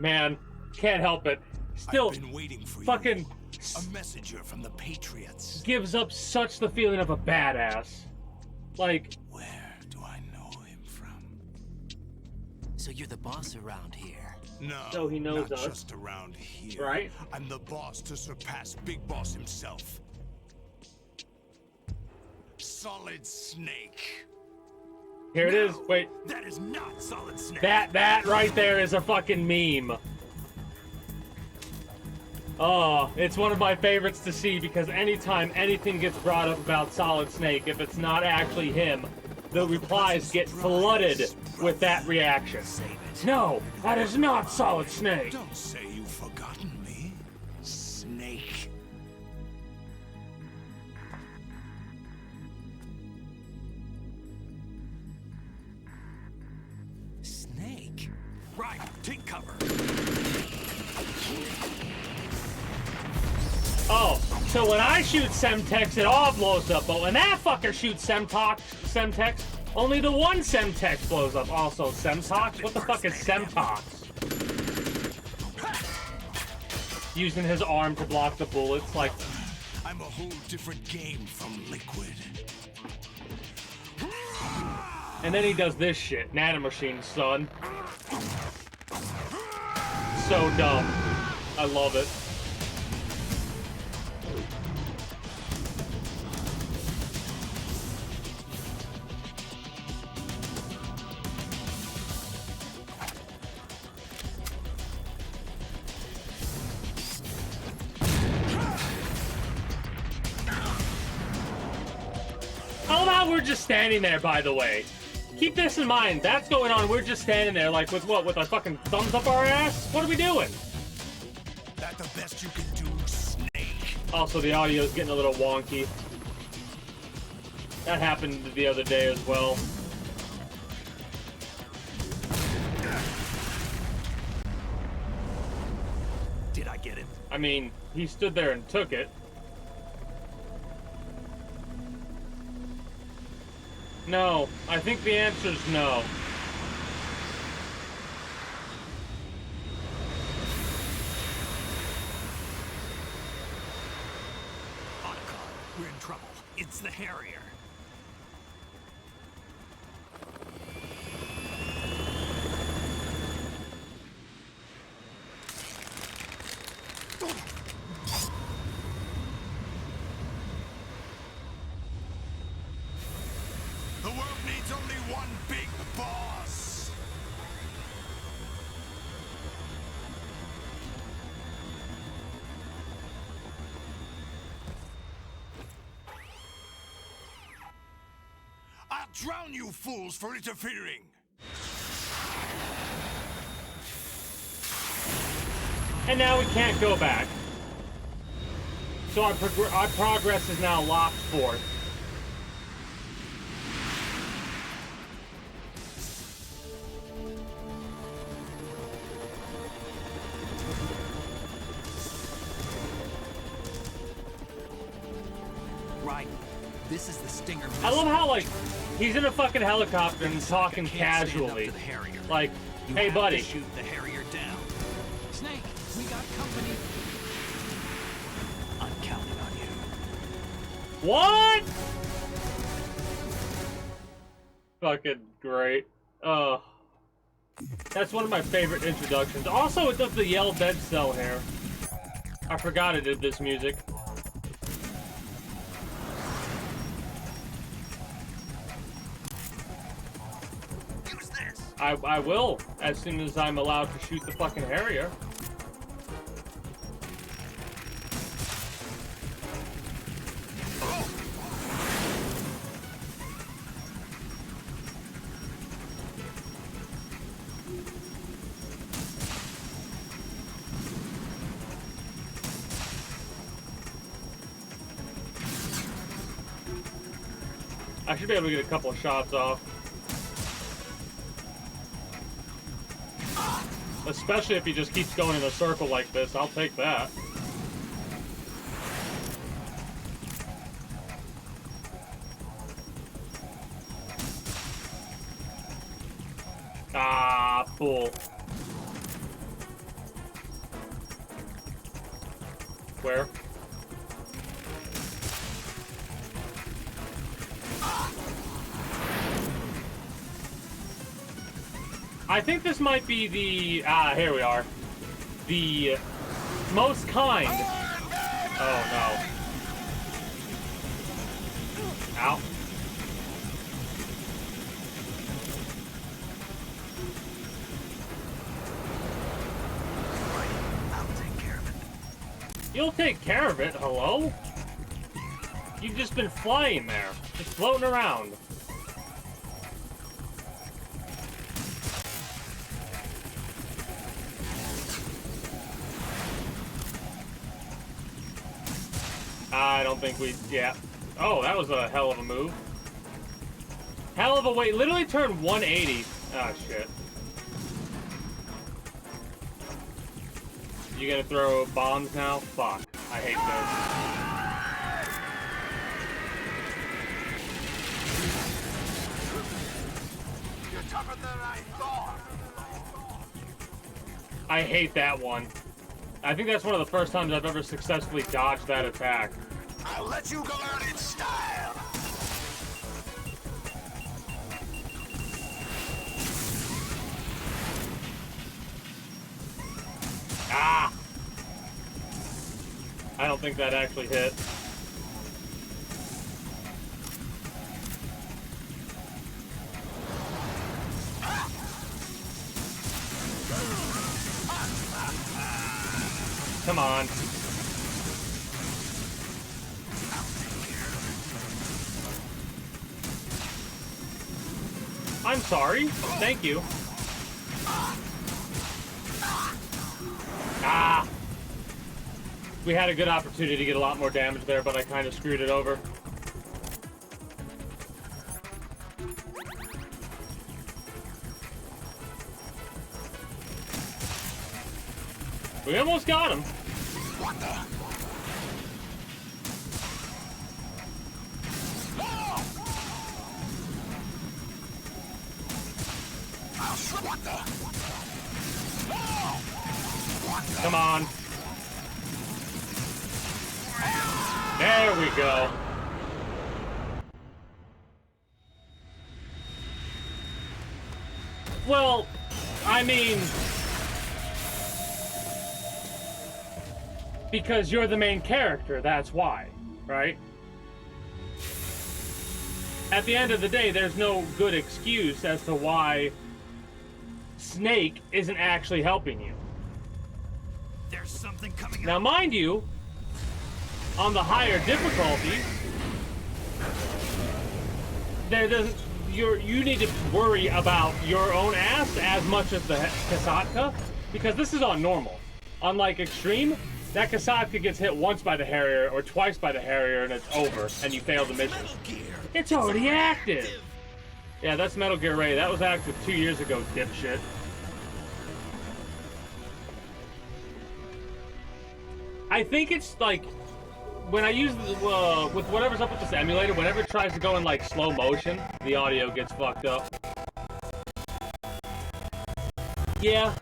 Man, can't help it. Still, I've been waiting for fucking you. A messenger from the Patriots. gives up such the feeling of a badass. Like, Where do I know him from? So you're the boss around here. No, So he knows not us. just around here. Right? I'm the boss to surpass Big Boss himself. Solid Snake. here it is. No, Wait, that is not Solid Snake. that right there is a fucking meme. Oh, it's one of my favorites to see because anytime anything gets brought up about Solid Snake, if it's not actually him, the replies get flooded with that reaction. No, that is not Solid Snake. Don't say you've forgotten me, Snake. Snake? Right, take cover. Oh, so when I shoot Semtex, it all blows up, but when that fucker shoots Semtex, only the one Semtex blows up. Also, Semtox? What the fuck is Semtox? Using his arm to block the bullets, like... I'm a whole different game from Liquid. And then he does this shit. Nanomachine, son. So dumb. I love it. How about we're just standing there, by the way? Keep this in mind. That's going on. We're just standing there, like, with what? With our fucking thumbs up our ass? What are we doing? That the best you can do, Snake? Also, the audio's getting a little wonky. That happened the other day as well. Did I get him? I mean, he stood there and took it. No, I think the answer's no. Otacon, we're in trouble. It's the Harrier. only one big boss. I'll drown you fools for interfering. And now we can't go back. So our progress is now locked forth. Right. This is the Stinger. I love how, like, he's in a fucking helicopter and talking casually. Like, hey, buddy. Shoot the Harrier down. Snake, we got company. I'm counting on you. What? Fucking great. That's one of my favorite introductions. Also, it does the Yell Dead Cell hair. I forgot it did this music. Use this. I will, as soon as I'm allowed to shoot the fucking Harrier. I should be able to get a couple of shots off. Especially if he just keeps going in a circle like this. I'll take that. Ah, fool. Where? I think this might be the, here we are. The most kind. Oh, no. Ow. I'll take care of it. You'll take care of it, hello? You've just been flying there. Just floating around. I don't think we, yeah. Oh, that was a hell of a move. Hell of a way, literally turned 180. Oh, shit. You gonna throw bombs now? Fuck, I hate this. You're tougher than I thought. I hate that one. I think that's one of the first times I've ever successfully dodged that attack. I'll let you go out in style. Ah! I don't think that actually hit. Come on. I'm sorry. Thank you. Ah! We had a good opportunity to get a lot more damage there, but I kind of screwed it over. We almost got him. What the? What the? Come on. There we go. Well, I mean, because you're the main character, that's why, right? at the end of the day, there's no good excuse as to why Snake isn't actually helping you. There's something coming Now, mind you, on the higher difficulty, there doesn't. You need to worry about your own ass as much as the Kasatka, because this is on normal. Unlike Extreme, that Kasatka gets hit once by the Harrier or twice by the Harrier and it's over, and you fail the mission. It's already active! Yeah, that's Metal Gear Ray. That was active 2 years ago, dipshit. I think it's like, when I use with whatever's up with this emulator, whenever it tries to go in like slow motion, the audio gets fucked up. Yeah.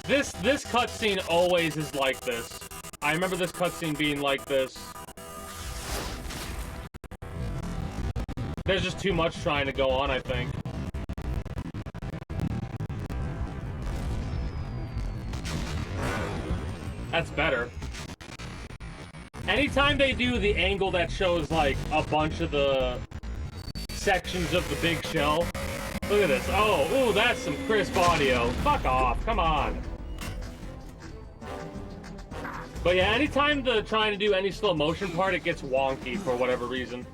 This cutscene always is like this. I remember this cutscene being like this. There's just too much trying to go on, I think. That's better. Anytime they do the angle that shows, like, a bunch of the sections of the big shell. Look at this. Oh, ooh, that's some crisp audio. Fuck off. Come on. But yeah, anytime they're trying to do any slow motion part, it gets wonky for whatever reason.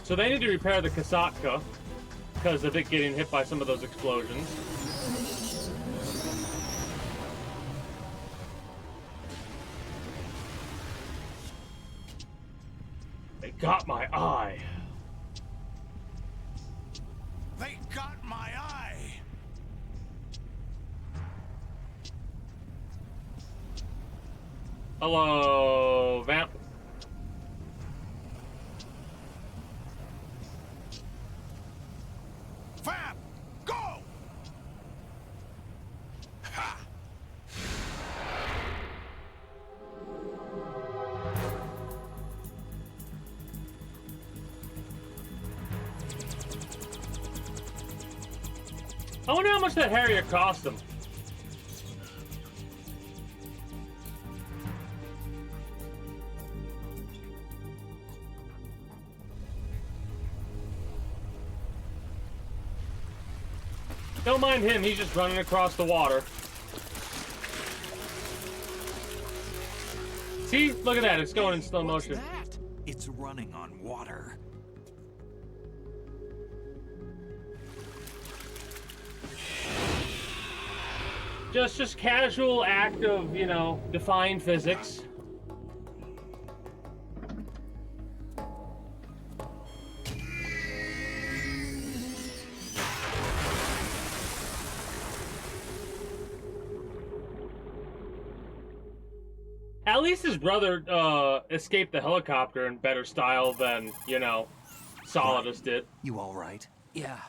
So they need to repair the Kasatka because of it getting hit by some of those explosions. They got my eye. They got my eye. Hello, Vamp. Vamp, go! Ha! I wonder how much that Harrier cost them. Don't mind him, he's just running across the water. See? Look at that, it's going in slow motion. That? It's running on water. Just casual act of, you know, defying physics. At least his brother escaped the helicopter in better style than, you know, Solidus did. You all right? Yeah.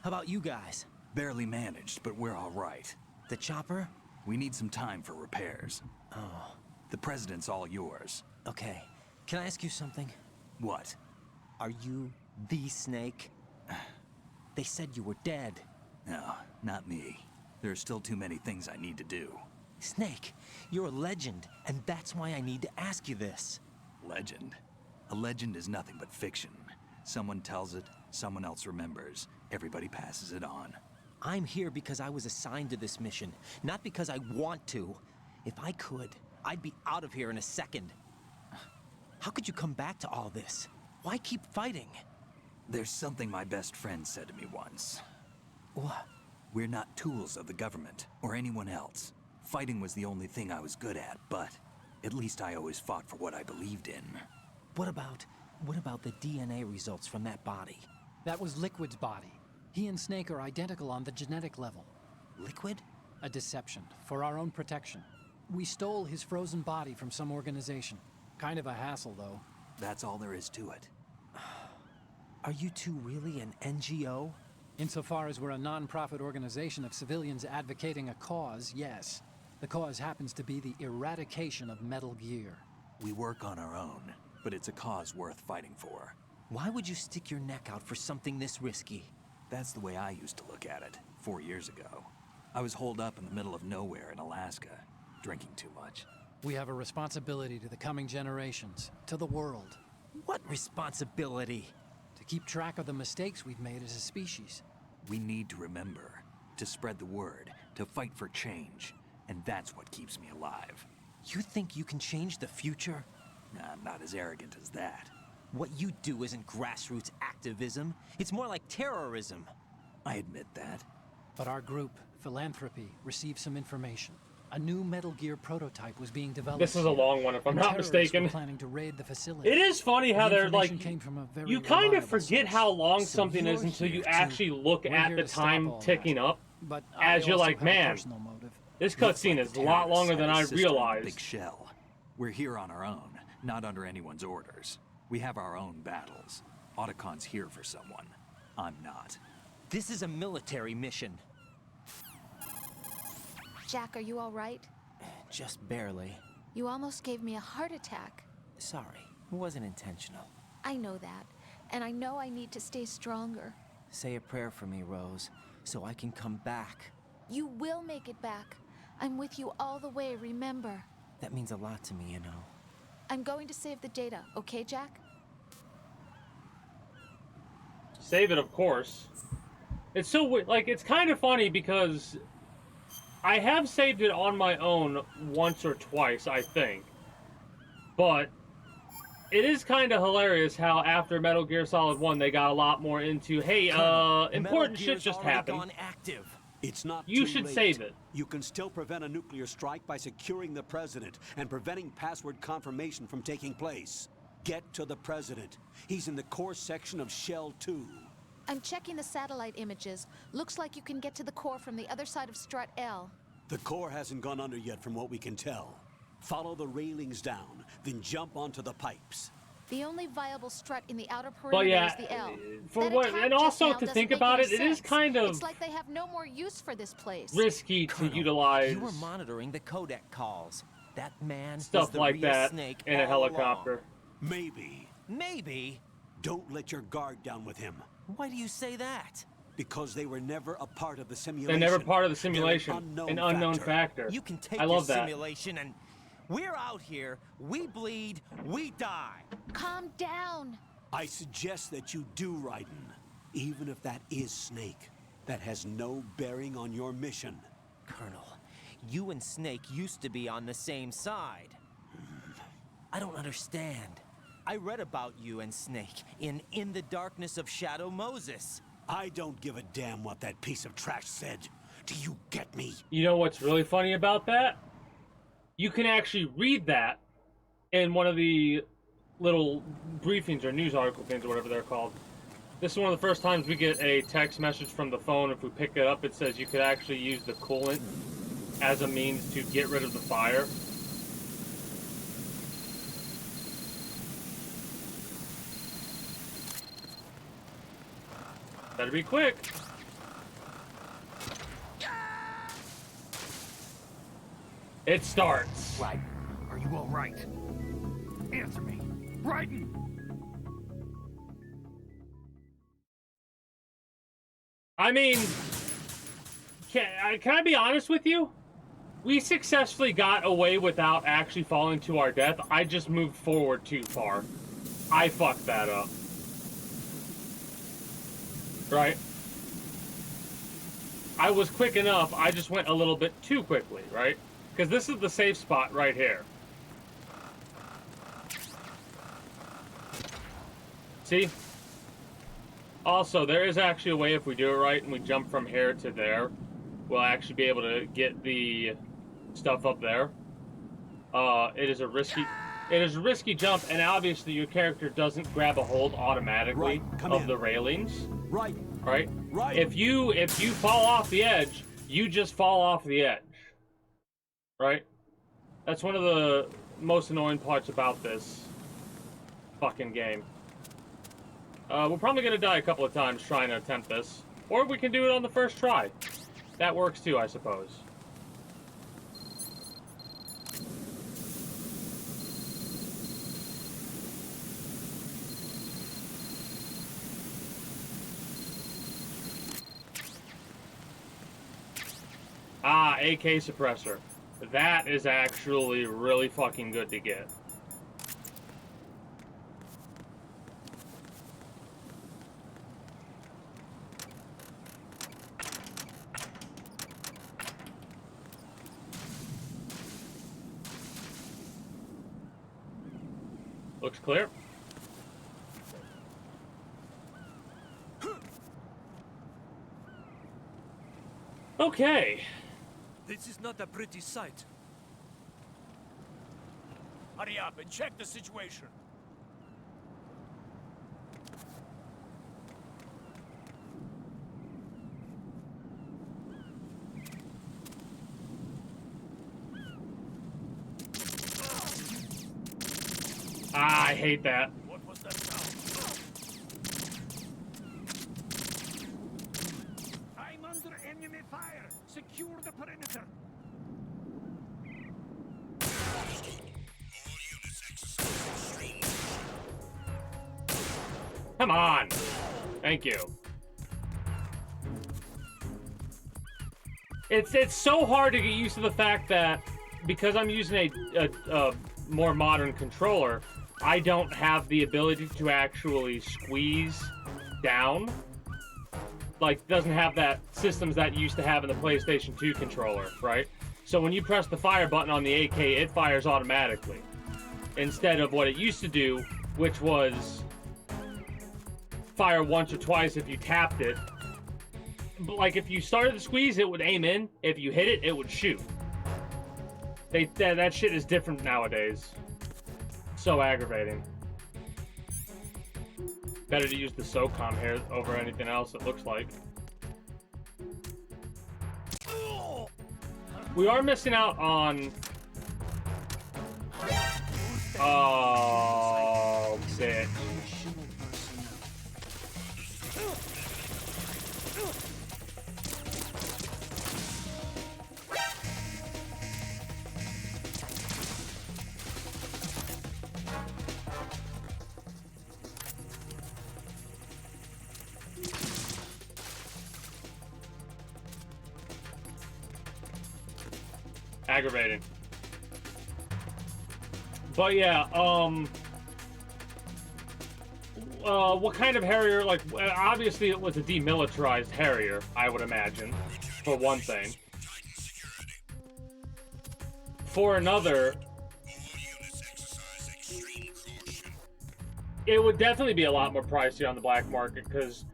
How about you guys? Barely managed, but we're all right. The chopper? We need some time for repairs. Oh. The president's all yours. Okay. Can I ask you something? What? Are you the Snake? They said you were dead. No, not me. There are still too many things I need to do. Snake, you're a legend, and that's why I need to ask you this. Legend? A legend is nothing but fiction. Someone tells it, someone else remembers. Everybody passes it on. I'm here because I was assigned to this mission, not because I want to. If I could, I'd be out of here in a second. How could you come back to all this? Why keep fighting? There's something my best friend said to me once. What? We're not tools of the government, or anyone else. Fighting was the only thing I was good at, but at least I always fought for what I believed in. What about the DNA results from that body? That was Liquid's body. He and Snake are identical on the genetic level. Liquid? A deception, for our own protection. We stole his frozen body from some organization. Kind of a hassle, though. That's all there is to it. Are you two really an NGO? Insofar as we're a non-profit organization of civilians advocating a cause, yes. The cause happens to be the eradication of Metal Gear. We work on our own, but it's a cause worth fighting for. Why would you stick your neck out for something this risky? That's the way I used to look at it 4 years ago. I was holed up in the middle of nowhere in Alaska, drinking too much. We have a responsibility to the coming generations, to the world. What responsibility? To keep track of the mistakes we've made as a species. We need to remember, to spread the word, to fight for change. And that's what keeps me alive. You think you can change the future? Nah, I'm not as arrogant as that. What you do isn't grassroots activism. It's more like terrorism. I admit that. But our group, Philanthropy, received some information. A new Metal Gear prototype was being developed. This is a long one, if I'm not mistaken. Were planning to raid the facility. It is funny how they're like, came from a very you kind of reliable forget source. how long So something is you're until you here actually look We're at here the to stop time all ticking that. up. But As I you're also like, have a man, personal motive. this Looks cutscene like is the a lot terrorists longer have than a I sister in a realized. Big shell. We're here on our own, not under anyone's orders. We have our own battles. Otacon's here for someone. I'm not. This is a military mission. Jack, are you all right? Just barely. You almost gave me a heart attack. Sorry, it wasn't intentional. I know that, and I know I need to stay stronger. Say a prayer for me, Rose, so I can come back. You will make it back. I'm with you all the way, remember. That means a lot to me, you know. I'm going to save the data, okay, Jack? Save it, of course. It's so weird. Like, it's kind of funny because I have saved it on my own once or twice, I think. But it is kind of hilarious how after Metal Gear Solid 1 they got a lot more into, hey, important shit just happened. Gone active. It's not You too should late. save it. You can still prevent a nuclear strike by securing the president and preventing password confirmation from taking place. Get to the president. He's in the core section of Shell 2. I'm checking the satellite images. Looks like you can get to the core from the other side of Strut L. The core hasn't gone under yet from what we can tell. Follow the railings down, then jump onto the pipes. The only viable strut in the outer But perimeter yeah, is the L. for That what, attack and just also now to doesn't think make about any it, it is sense. kind of It's like they have no more use for this place. risky to Colonel, utilize You were monitoring the codec calls. That man was stuff the like real that Snake in a all helicopter. along. Maybe. Maybe. Don't let your guard down with him. Why do you say that? Because they were never a part of the simulation. They're never part of the They're simulation. An unknown factor. You can take I your love that. simulation and we're out here, we bleed, we die. Calm down. I suggest that you do, Raiden. Even if that is Snake. That has no bearing on your mission. Colonel, you and Snake used to be on the same side. I don't understand. I read about you and Snake in the Darkness of Shadow Moses. I don't give a damn what that piece of trash said. Do you get me? You know what's really funny about that? You can actually read that in one of the little briefings or news article things or whatever they're called. This is one of the first times we get a text message from the phone. If we pick it up, it says you could actually use the coolant as a means to get rid of the fire. Better be quick. It starts. Raiden, are you all right? Answer me. Raiden! I mean, can I be honest with you? We successfully got away without actually falling to our death. I just moved forward too far. I fucked that up. Right? I was quick enough, I just went a little bit too quickly, right? Because this is the safe spot right here. See? Also, there is actually a way if we do it right and we jump from here to there, we'll actually be able to get the stuff up there. It is a risky jump, and obviously your character doesn't grab a hold automatically of the railings. Right. Right? Right. If you fall off the edge, you just fall off the edge. Right? That's one of the most annoying parts about this fucking game. We're probably gonna die a couple of times trying to attempt this. Or we can do it on the first try. That works too, I suppose. AK suppressor. That is actually really fucking good to get. Looks clear. Okay. This is not a pretty sight. Hurry up and check the situation. Ah, I hate that. What was that sound? I'm under enemy fire. Secure the perimeter. Come on. Thank you. It's so hard to get used to the fact that because I'm using a more modern controller, I don't have the ability to actually squeeze down. Like, doesn't have that systems that you used to have in the PlayStation 2 controller, right? So when you press the fire button on the AK, it fires automatically. Instead of what it used to do, which was fire once or twice if you tapped it. But like, if you started to squeeze, it would aim in. If you hit it, it would shoot. That shit is different nowadays. So aggravating. Better to use the SOCOM here over anything else, it looks like. We are missing out on... Oh, bitch. Aggravating. But yeah, what kind of Harrier? Like, obviously it was a demilitarized Harrier, I would imagine, for one thing. For another, it would definitely be a lot more pricey on the black market, because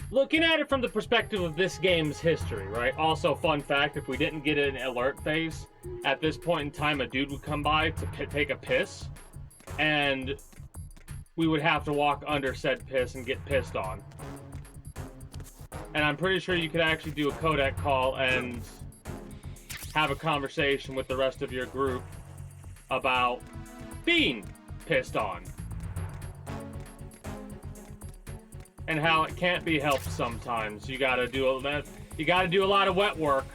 looking at it from the perspective of this game's history, right? Also, fun fact, if we didn't get an alert phase, at this point in time, a dude would come by to take a piss, and we would have to walk under said piss and get pissed on. And I'm pretty sure you could actually do a codec call and have a conversation with the rest of your group about being pissed on. And how it can't be helped sometimes. You gotta do a lot of wet work.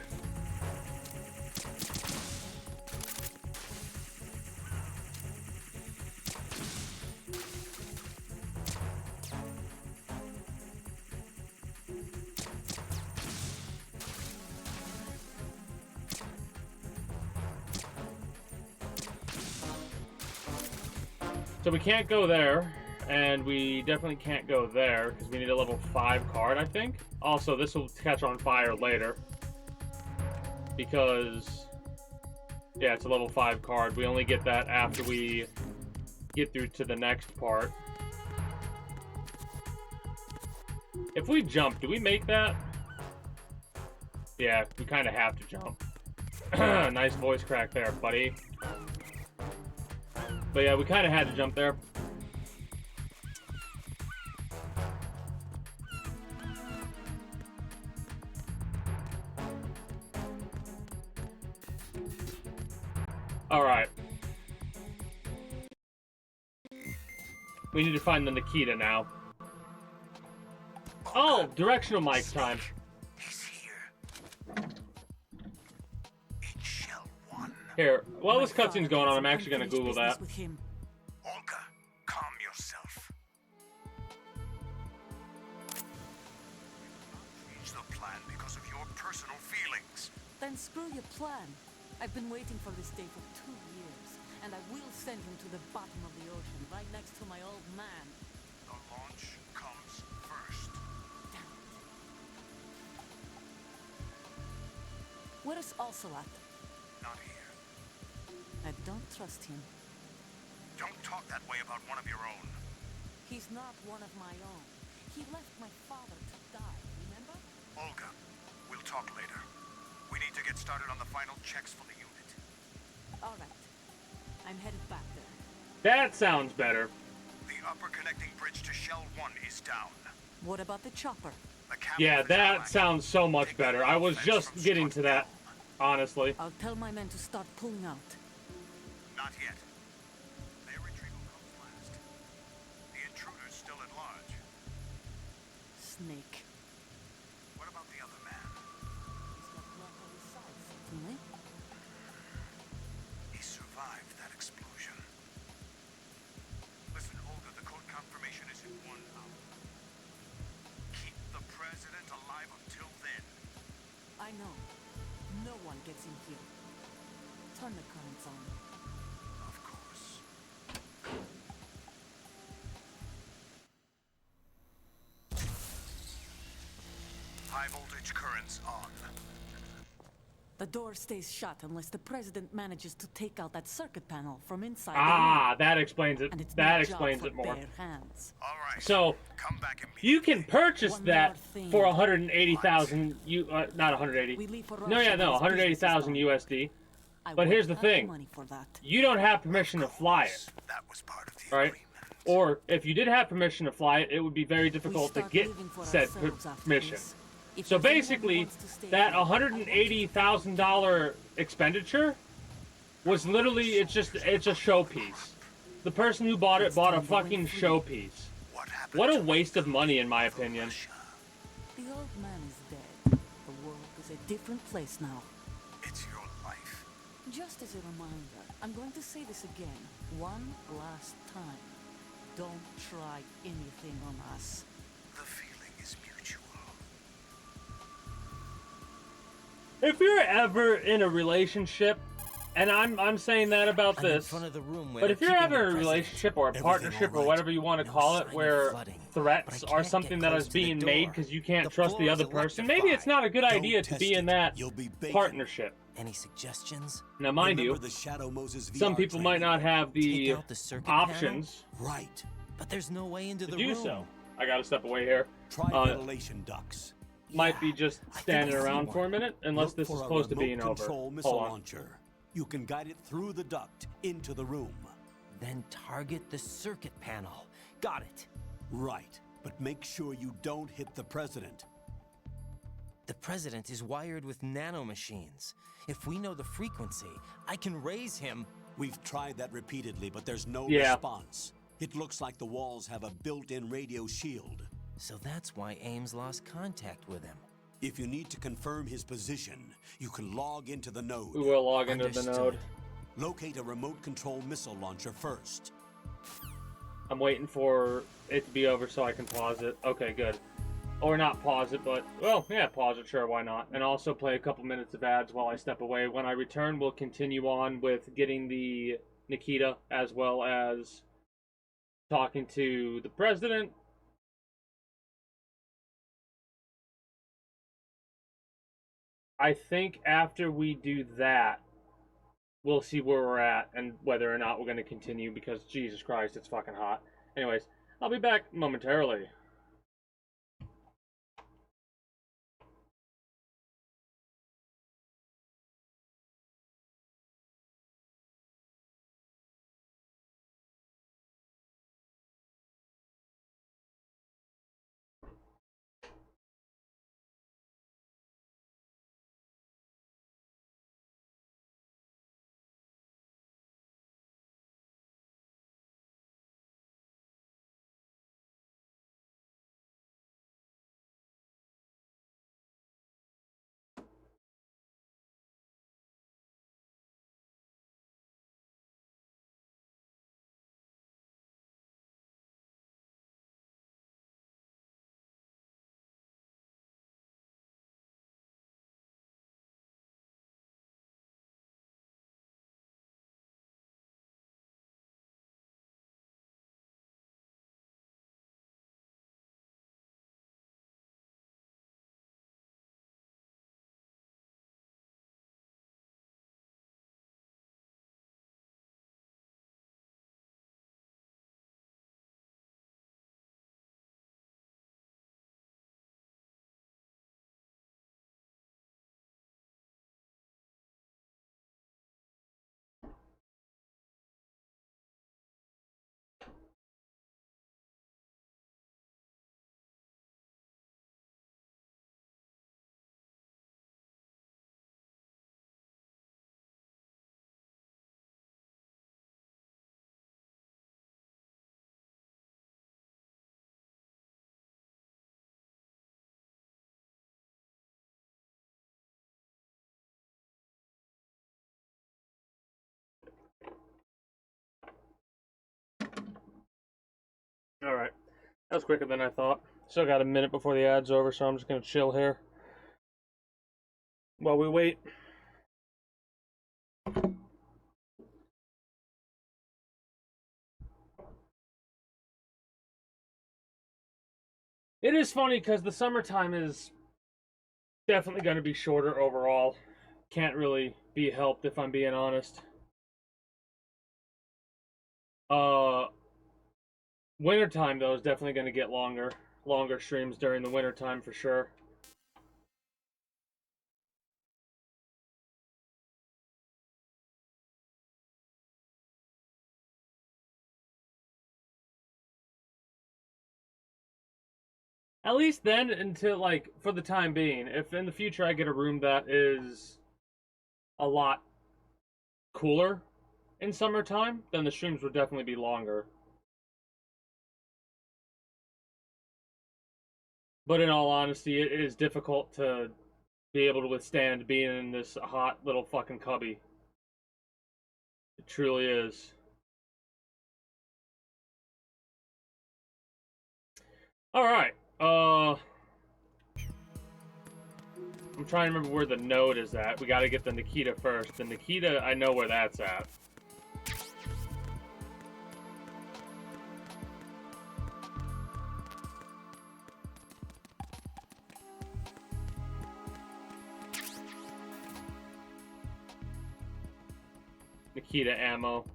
So we can't go there. And we definitely can't go there, because we need a level 5 card, I think. Also, this will catch on fire later. Because, yeah, it's a level 5 card. We only get that after we get through to the next part. If we jump, do we make that? Yeah, we kind of have to jump. Nice voice crack there, buddy. But yeah, we kind of had to jump there. Alright. We need to find the Nikita now. Oh, directional mic time. Here, while this cutscene's going on, I'm actually going to Google that. Olga, calm yourself. Change the plan because of your personal feelings. Then screw your plan. I've been waiting for this day for 2 years, and I will send him to the bottom of the ocean, right next to my old man. The launch comes first. Damn it. Where's Ocelot? Not here. I don't trust him. Don't talk that way about one of your own. He's not one of my own. He left my father to die, remember? Olga, we'll talk later. We need to get started on the final checks for the unit. All right. I'm headed back there. That sounds better. The upper connecting bridge to Shell 1 is down. What about the chopper? Yeah, that sounds so much better. I was just getting to that, honestly. I'll tell my men to start pulling out. Not yet. Their retrieval comes last. The intruder's still at large. Snake. What about the other man? He's got blood on his side, certainly. He survived that explosion. Listen, Olga, the code confirmation is in 1 hour. Keep the president alive until then. I know. No one gets in here. Turn the currents on. Of course. High voltage currents on. The door stays shut unless the president manages to take out that circuit panel from inside Ah, that explains it. and it's That my explains job it for more. bare hands. All right. So Come back immediately. you can purchase One that more thing. for 180,000 not 180. We leave for No, Russia yeah, when no, his 180,000 business is done. USD. I But want here's the plenty thing. money for that. You don't have permission to fly it, That was part of the right? agreement. Or if you did have permission to fly it, it would be very difficult to start get living for said ourselves after permission. this. If So there's anyone who basically, wants to stay that here, $180,000 expenditure was literally it's a showpiece. The person who bought it bought a fucking showpiece. What a waste of money, in my opinion. The old man is dead. The world is a different place now. It's your life. Just as a reminder, I'm going to say this again, one last time. Don't try anything on us. The feeling is mutual. If you're ever in a relationship, and I'm saying that about I'm in this, front of the room where but if they're you're keeping ever the in a president. relationship or a Everything partnership all or right? whatever you want to No call sign it, of where flooding, threats but I are can't something get that close is to the being door. made because you can't The trust the floor other is person, maybe electrified. it's not a good idea to test be in it. that You'll be bacon. partnership. Any suggestions? Now, mind you, Remember the Shadow Moses VR some people might training? not have the Take out the circuit panel? options Right. But there's no way into to the do room. so. I gotta step away here. Try ventilation ducts. Might be Yeah, just I think standing I see around one. for a minute, unless Look this is for a supposed to be an remote over. control missile Hold on. launcher. You can guide it through the duct into the room. Then target the circuit panel. Got it. Right. But make sure you don't hit the president. The president is wired with nanomachines. If we know the frequency, I can raise him. We've tried that repeatedly, but there's no Yeah. response. It looks like the walls have a built-in radio shield. So that's why Ames lost contact with him. If you need to confirm his position, you can log into the node. We will log into the Understood. node. Locate a remote control missile launcher first. I'm waiting for it to be over so I can pause it. Okay, good. Or not pause it, but, well, yeah, pause it, sure, why not? And also play a couple minutes of ads while I step away. When I return, we'll continue on with getting the Nikita, as well as talking to the president. I think after we do that, we'll see where we're at and whether or not we're going to continue, because Jesus Christ, it's fucking hot. Anyways, I'll be back momentarily. That's quicker than I thought. Still got a minute before the ad's over, so I'm just gonna chill here while we wait. It is funny because the summertime is definitely going to be shorter overall. Can't really be helped if I'm being honest. Wintertime though is definitely going to get longer streams during the wintertime for sure. At least then, until, like, for the time being. If in the future I get a room that is a lot cooler in summertime, then the streams would definitely be longer. But in all honesty, it is difficult to be able to withstand being in this hot little fucking cubby. It truly is. Alright, I'm trying to remember where the node is at. We gotta get the Nikita first. The Nikita, I know where that's at. Nikita ammo.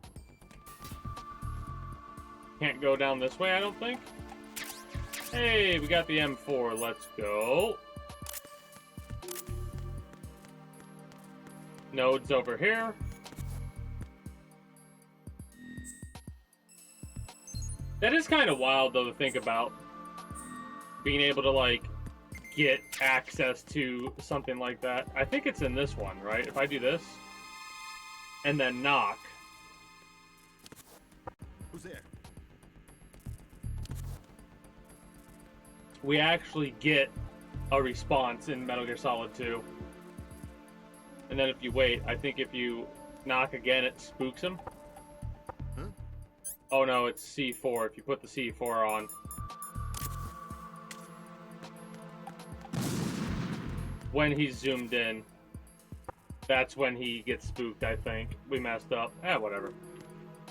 Can't go down this way, I don't think. Hey, we got the M4. Let's go. Nodes over here. That is kind of wild, though, to think about. Being able to, like, get access to something like that. I think it's in this one, right? If I do this, and then knock. Who's there? We actually get a response in Metal Gear Solid 2. And then if you wait, I think if you knock again, it spooks him. Huh? Oh no, it's C4. If you put the C4 on. When he's zoomed in, that's when he gets spooked, I think. We messed up. Whatever.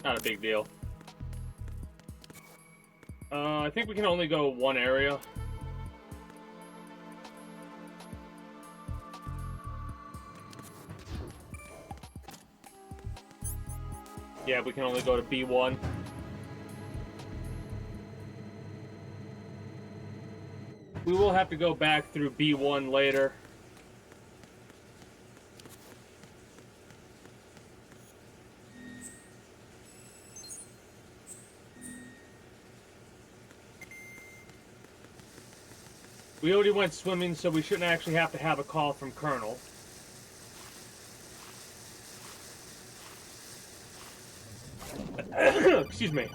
Not a big deal. I think we can only go one area. Yeah, we can only go to B1. We will have to go back through B1 later. We already went swimming, so we shouldn't actually have to have a call from Colonel. Excuse me.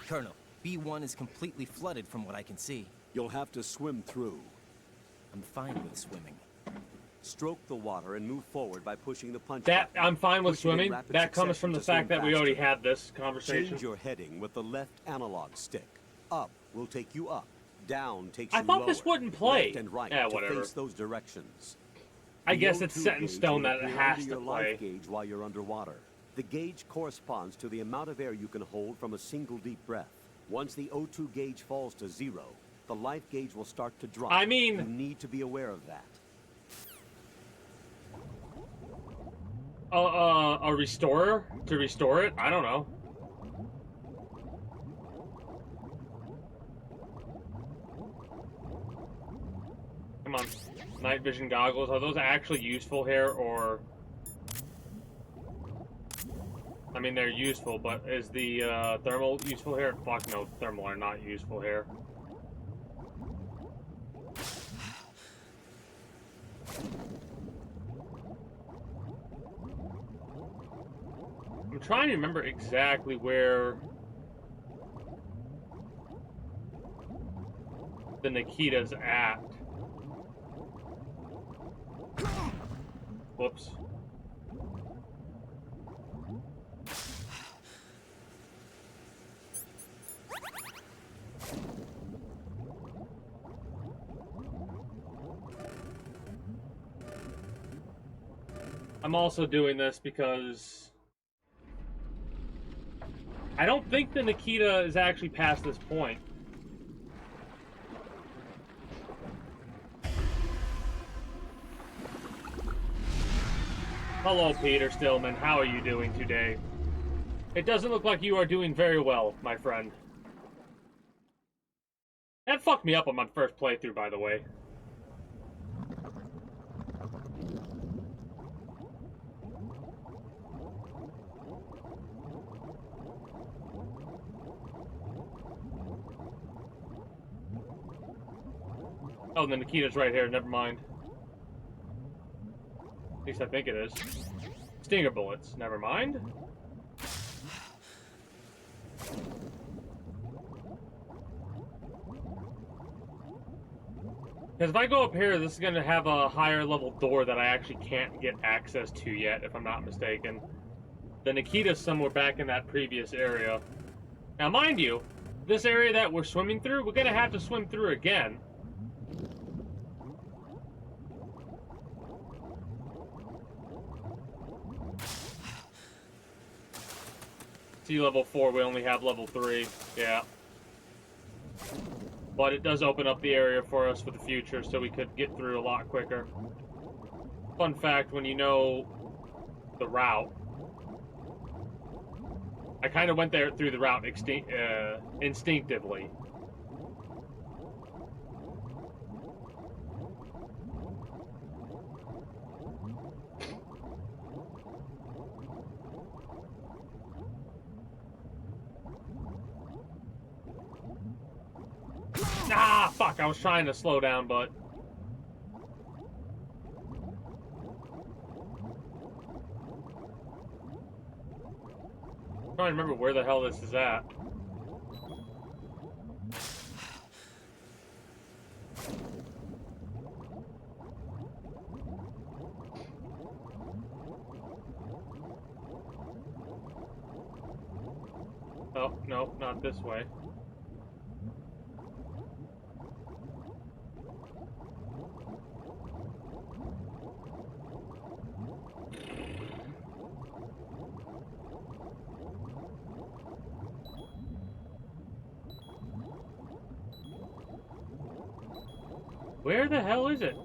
Colonel, B1 is completely flooded from what I can see. You'll have to swim through. I'm fine with swimming. Stroke the water and move forward by pushing the punch That button. I'm fine with Push it in swimming. rapid That comes succession from the to swim fact that we already faster. had this conversation. Change your heading with the left analog stick. Up will take you up. Down takes I you thought lower. this wouldn't play. Left and right Yeah, to whatever. face those directions. I The guess it's O2 set in gauge stone will that it appear has under to your play. life gauge while you're underwater. The gauge corresponds to the amount of air you can hold from a single deep breath. Once the O2 gauge falls to 0, the life gauge will start to drop. I mean, you need to be aware of that. A restorer to restore it? I don't know. Come on. Night vision goggles. Are those actually useful here, or... I mean, they're useful, but is the thermal useful here? Fuck no, thermal are not useful here. I'm trying to remember exactly where the Nikita's at. Whoops. I'm also doing this because I don't think the Nikita is actually past this point. Hello, Peter Stillman. How are you doing today? It doesn't look like you are doing very well, my friend. That fucked me up on my first playthrough, by the way. Oh, the Nikita's right here. Never mind. At least I think it is. Stinger bullets. Never mind. Because if I go up here, this is going to have a higher level door that I actually can't get access to yet, if I'm not mistaken. The Nikita's somewhere back in that previous area. Now, mind you, this area that we're swimming through, we're going to have to swim through again. See, level 4, we only have level 3. Yeah. But it does open up the area for us for the future, so we could get through a lot quicker. Fun fact, when you know the route, I kind of went there through the route instinctively. Ah, fuck, I was trying to slow down, but... I'm trying to remember where the hell this is at. Oh, no, not this way. Where the hell is it?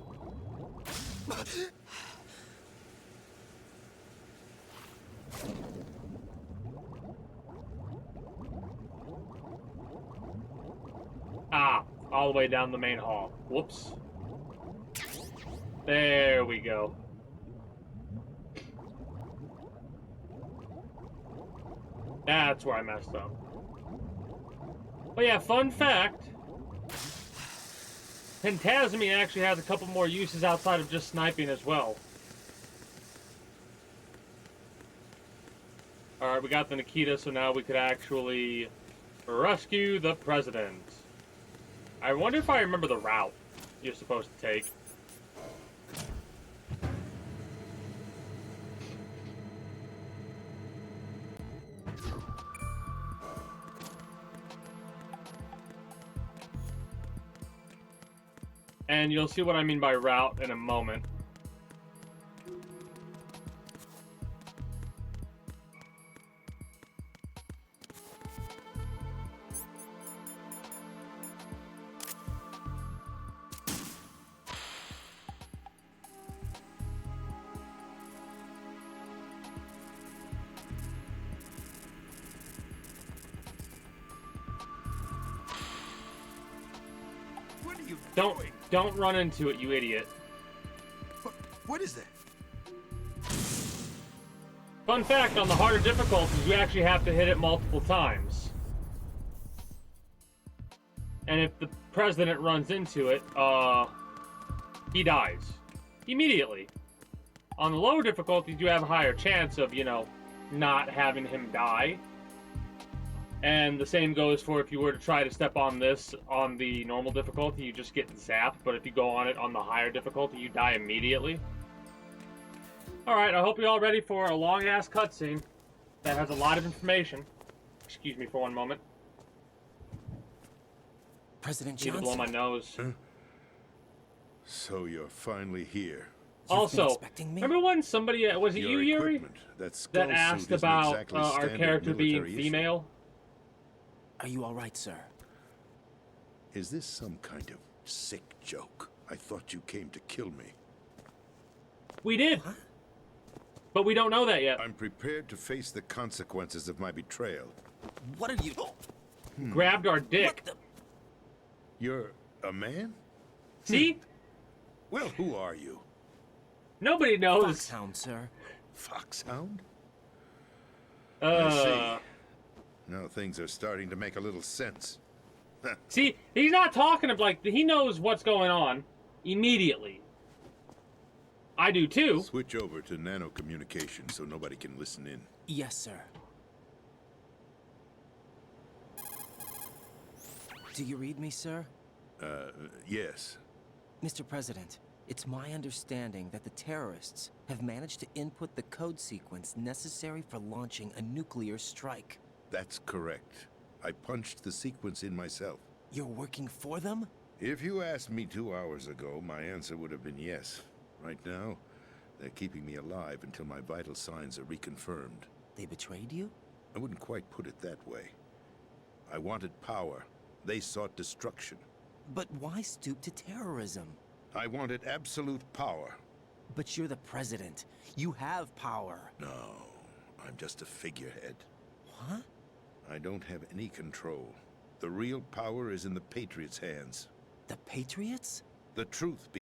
Ah, all the way down the main hall. Whoops. There we go. That's where I messed up. But yeah, fun fact. Pentasmy actually has a couple more uses outside of just sniping as well. Alright, we got the Nikita, so now we could actually rescue the president. I wonder if I remember the route you're supposed to take. And you'll see what I mean by route in a moment. What are you doing? Don't run into it, you idiot. What is that? Fun fact, on the harder difficulties, you actually have to hit it multiple times. And if the president runs into it, he dies. Immediately. On the lower difficulties, you have a higher chance of, you know, not having him die. And the same goes for if you were to try to step on this on the normal difficulty, you just get zapped. But if you go on it on the higher difficulty, you die immediately. Alright, I hope you're all ready for a long-ass cutscene that has a lot of information. Excuse me for one moment. President Need to blow Johnson. my nose. Huh? So you're finally here. Also, expecting me? remember when somebody was it you, Your Yuri, equipment, that that skull asked suit isn't about exactly our standard character being military issue. female? Are you all right, sir? Is this some kind of sick joke? I thought you came to kill me. We did. Huh? But we don't know that yet. I'm prepared to face the consequences of my betrayal. What are you? Grabbed our dick. What the? You're a man? See? Well, who are you? Nobody knows. Foxhound, sir. Foxhound? I Uh, see. Now things are starting to make a little sense. see, he's not talking of like he knows what's going on immediately. I do too. Switch over to nano communication so nobody can listen in. Yes, sir. Do you read me, sir? Yes. Mr. President, it's my understanding that the terrorists have managed to input the code sequence necessary for launching a nuclear strike. That's correct. I punched the sequence in myself. You're working for them? If you asked me 2 hours ago, my answer would have been yes. Right now, they're keeping me alive until my vital signs are reconfirmed. They betrayed you? I wouldn't quite put it that way. I wanted power. They sought destruction. But why stoop to terrorism? I wanted absolute power. But you're the president. You have power. No, I'm just a figurehead. What? I don't have any control. The real power is in the Patriots' hands. The Patriots? The truth be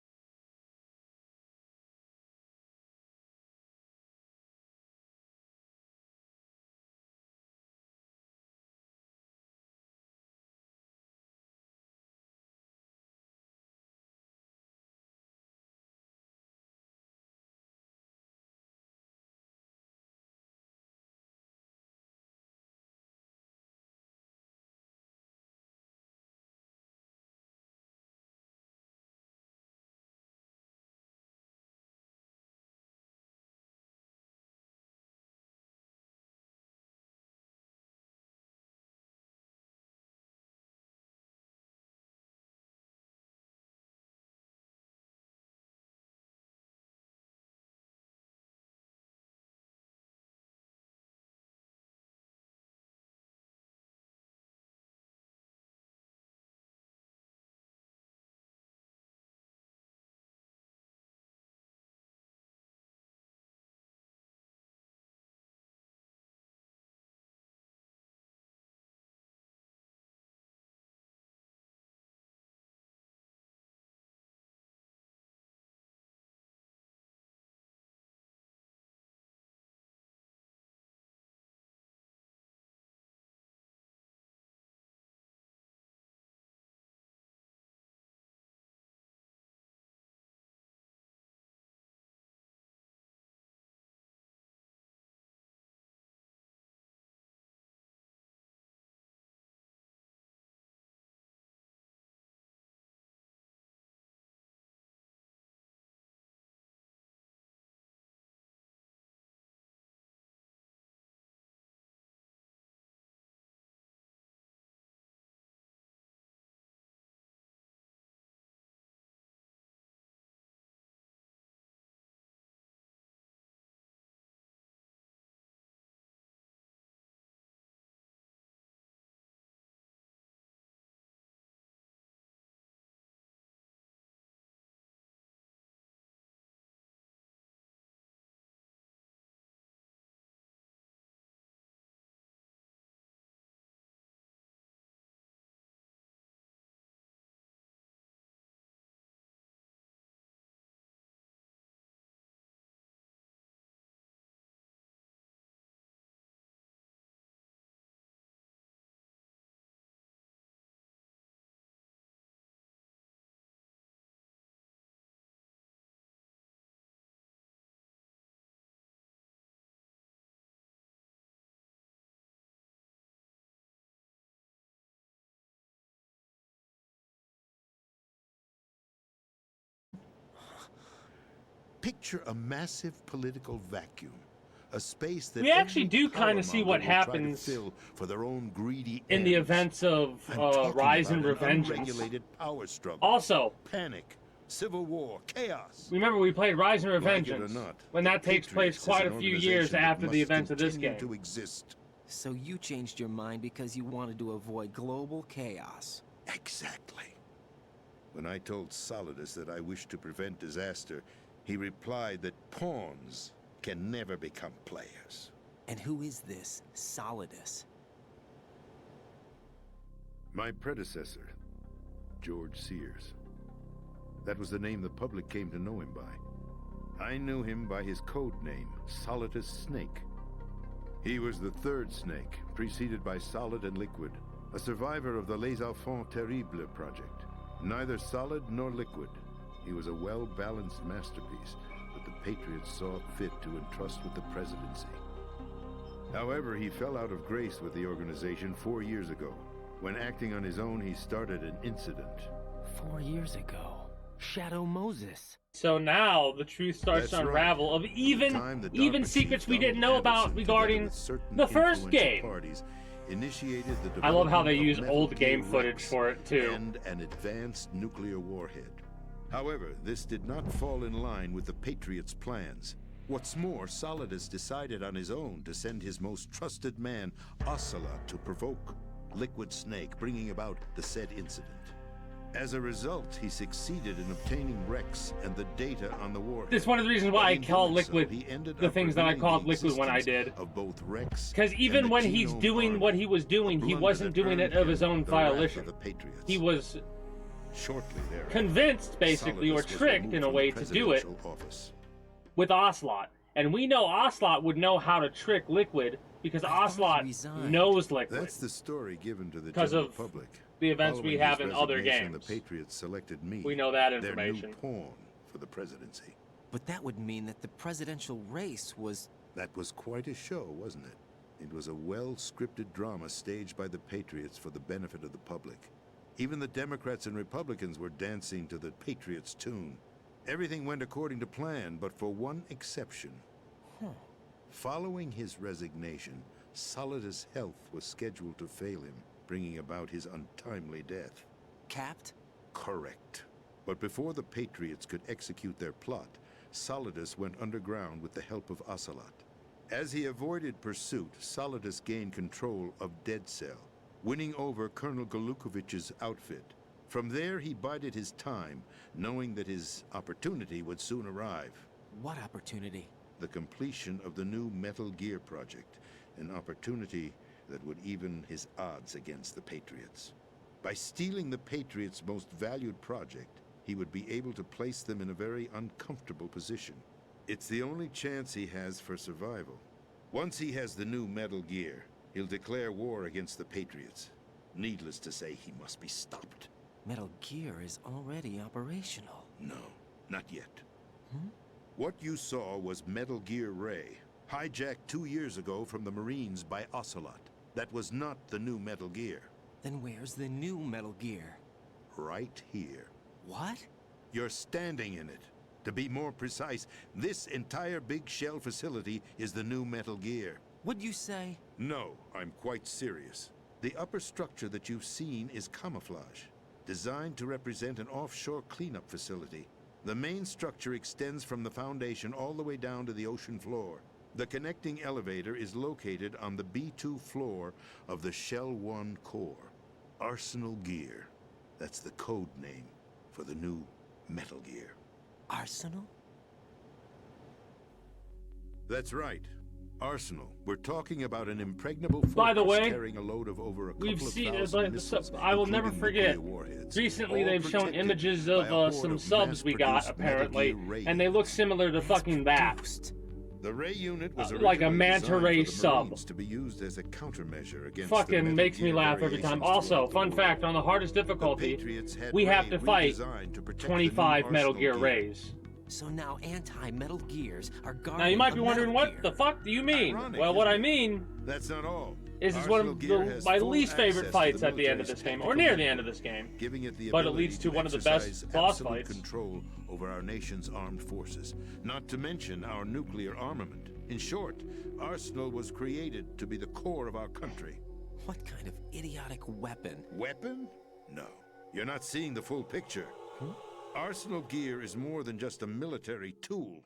Picture a massive political vacuum, a space that we actually every do kind of powermonger see what will try to happens fill for their own greedy in the ends. events of I'm talking Rise about and an Revengeance. unregulated power struggle. Also, Panic, civil war, chaos. Remember, we played Rise and Like it or Revengeance, not, when that the takes place Patriots is quite an a few organization years that after the must events of this continue game. to exist. So you changed your mind because you wanted to avoid global chaos. Exactly. When I told Solidus that I wished to prevent disaster, he replied that pawns can never become players. And who is this Solidus? My predecessor, George Sears. That was the name the public came to know him by. I knew him by his code name, Solidus Snake. He was the third Snake, preceded by Solid and Liquid, a survivor of the Les Enfants Terribles project. Neither solid nor liquid. He was a well-balanced masterpiece that the Patriots saw fit to entrust with the presidency. However, he fell out of grace with the organization 4 years ago. When acting on his own, he started an incident. 4 years ago. Shadow Moses. So now the truth starts to unravel of even secrets we didn't know about regarding the first game. Initiated the I love how they use development of old Metal game Gear footage Rex for it too. And an advanced nuclear warhead. However, this did not fall in line with the Patriots' plans. What's more, Solidus decided on his own to send his most trusted man, Ocelot, to provoke Liquid Snake, bringing about the said incident. As a result, he succeeded in obtaining Rex and the data on the warhead. This is one of the reasons why I call Liquid ended the up things that I revealing called the Liquid when I existence did. Of both Rex Because even and the when he's Genome doing Army, what he was doing, he blunder wasn't that doing it earned of his him own the wrath of volition. the Patriots. He was Shortly thereafter, convinced, basically, or Solidus was tricked removed in a from way the to do it presidential office. with Ocelot. And we know Ocelot would know how to trick Liquid because Ocelot knows Liquid. That's the story given to the Because general of public. the events we Following have his in other resignation, games. The Patriots selected me. We know that their information. new pawn for the presidency. But that would mean that the presidential race was... That was quite a show, wasn't it? It was a well-scripted drama staged by the Patriots for the benefit of the public. Even the Democrats and Republicans were dancing to the Patriots' tune. Everything went according to plan, but for one exception. Following his resignation, Solidus' health was scheduled to fail him, bringing about his untimely death. Capped? Correct. But before the Patriots could execute their plot, Solidus went underground with the help of Ocelot. As he avoided pursuit, Solidus gained control of Dead Cell, winning over Colonel Golukovich's outfit. From there, he bided his time, knowing that his opportunity would soon arrive. What opportunity? The completion of the new Metal Gear project, an opportunity that would even his odds against the Patriots. By stealing the Patriots' most valued project, he would be able to place them in a very uncomfortable position. It's the only chance he has for survival. Once he has the new Metal Gear, he'll declare war against the Patriots. Needless to say, he must be stopped. Metal Gear is already operational. No, not yet. What you saw was Metal Gear Ray, hijacked 2 years ago from the Marines by Ocelot. That was not the new Metal Gear. Then where's the new Metal Gear? Right here. What? You're standing in it. To be more precise, this entire big shell facility is the new Metal Gear. What'd you say? No, I'm quite serious. The upper structure that you've seen is camouflage, designed to represent an offshore cleanup facility. The main structure extends from the foundation all the way down to the ocean floor. The connecting elevator is located on the B2 floor of the Shell 1 core. Arsenal Gear. That's the code name for the new Metal Gear. Arsenal? That's right. Arsenal. We're talking about an impregnable fortress By the way, carrying a load of over a couple we've of seen thousand missiles, I will never including forget. nuclear warheads, Recently, all they've shown protected images by a of horde some of subs we got, mass-produced Metal apparently, Gear and they look units. similar to fucking that. The Ray unit was Like a originally manta designed ray for the sub. Marines to be used as a countermeasure against the Fucking Metal makes me Gear laugh every time. variations Also, throughout the fun world. fact, on the hardest The difficulty, Patriots had we have Ray to fight redesigned to protect the 25 new Metal Arsenal Gear Rays. So now anti-Metal Gears are guarding Now you might be a wondering, Metal what Gear. the fuck do you mean? Ironic, Well, what I isn't it? mean That's not all. is it's one Arsenal of Gear has my full least favorite access to fights the at the end of military's this game, or tactical near the network, end of this game. giving it the But it ability leads to one of the exercise best boss absolute fights. control over our nation's armed forces, not to mention our nuclear armament. In short, Arsenal was created to be the core of our country. What kind of idiotic weapon? Weapon? No. You're not seeing the full picture. Arsenal gear is more than just a military tool.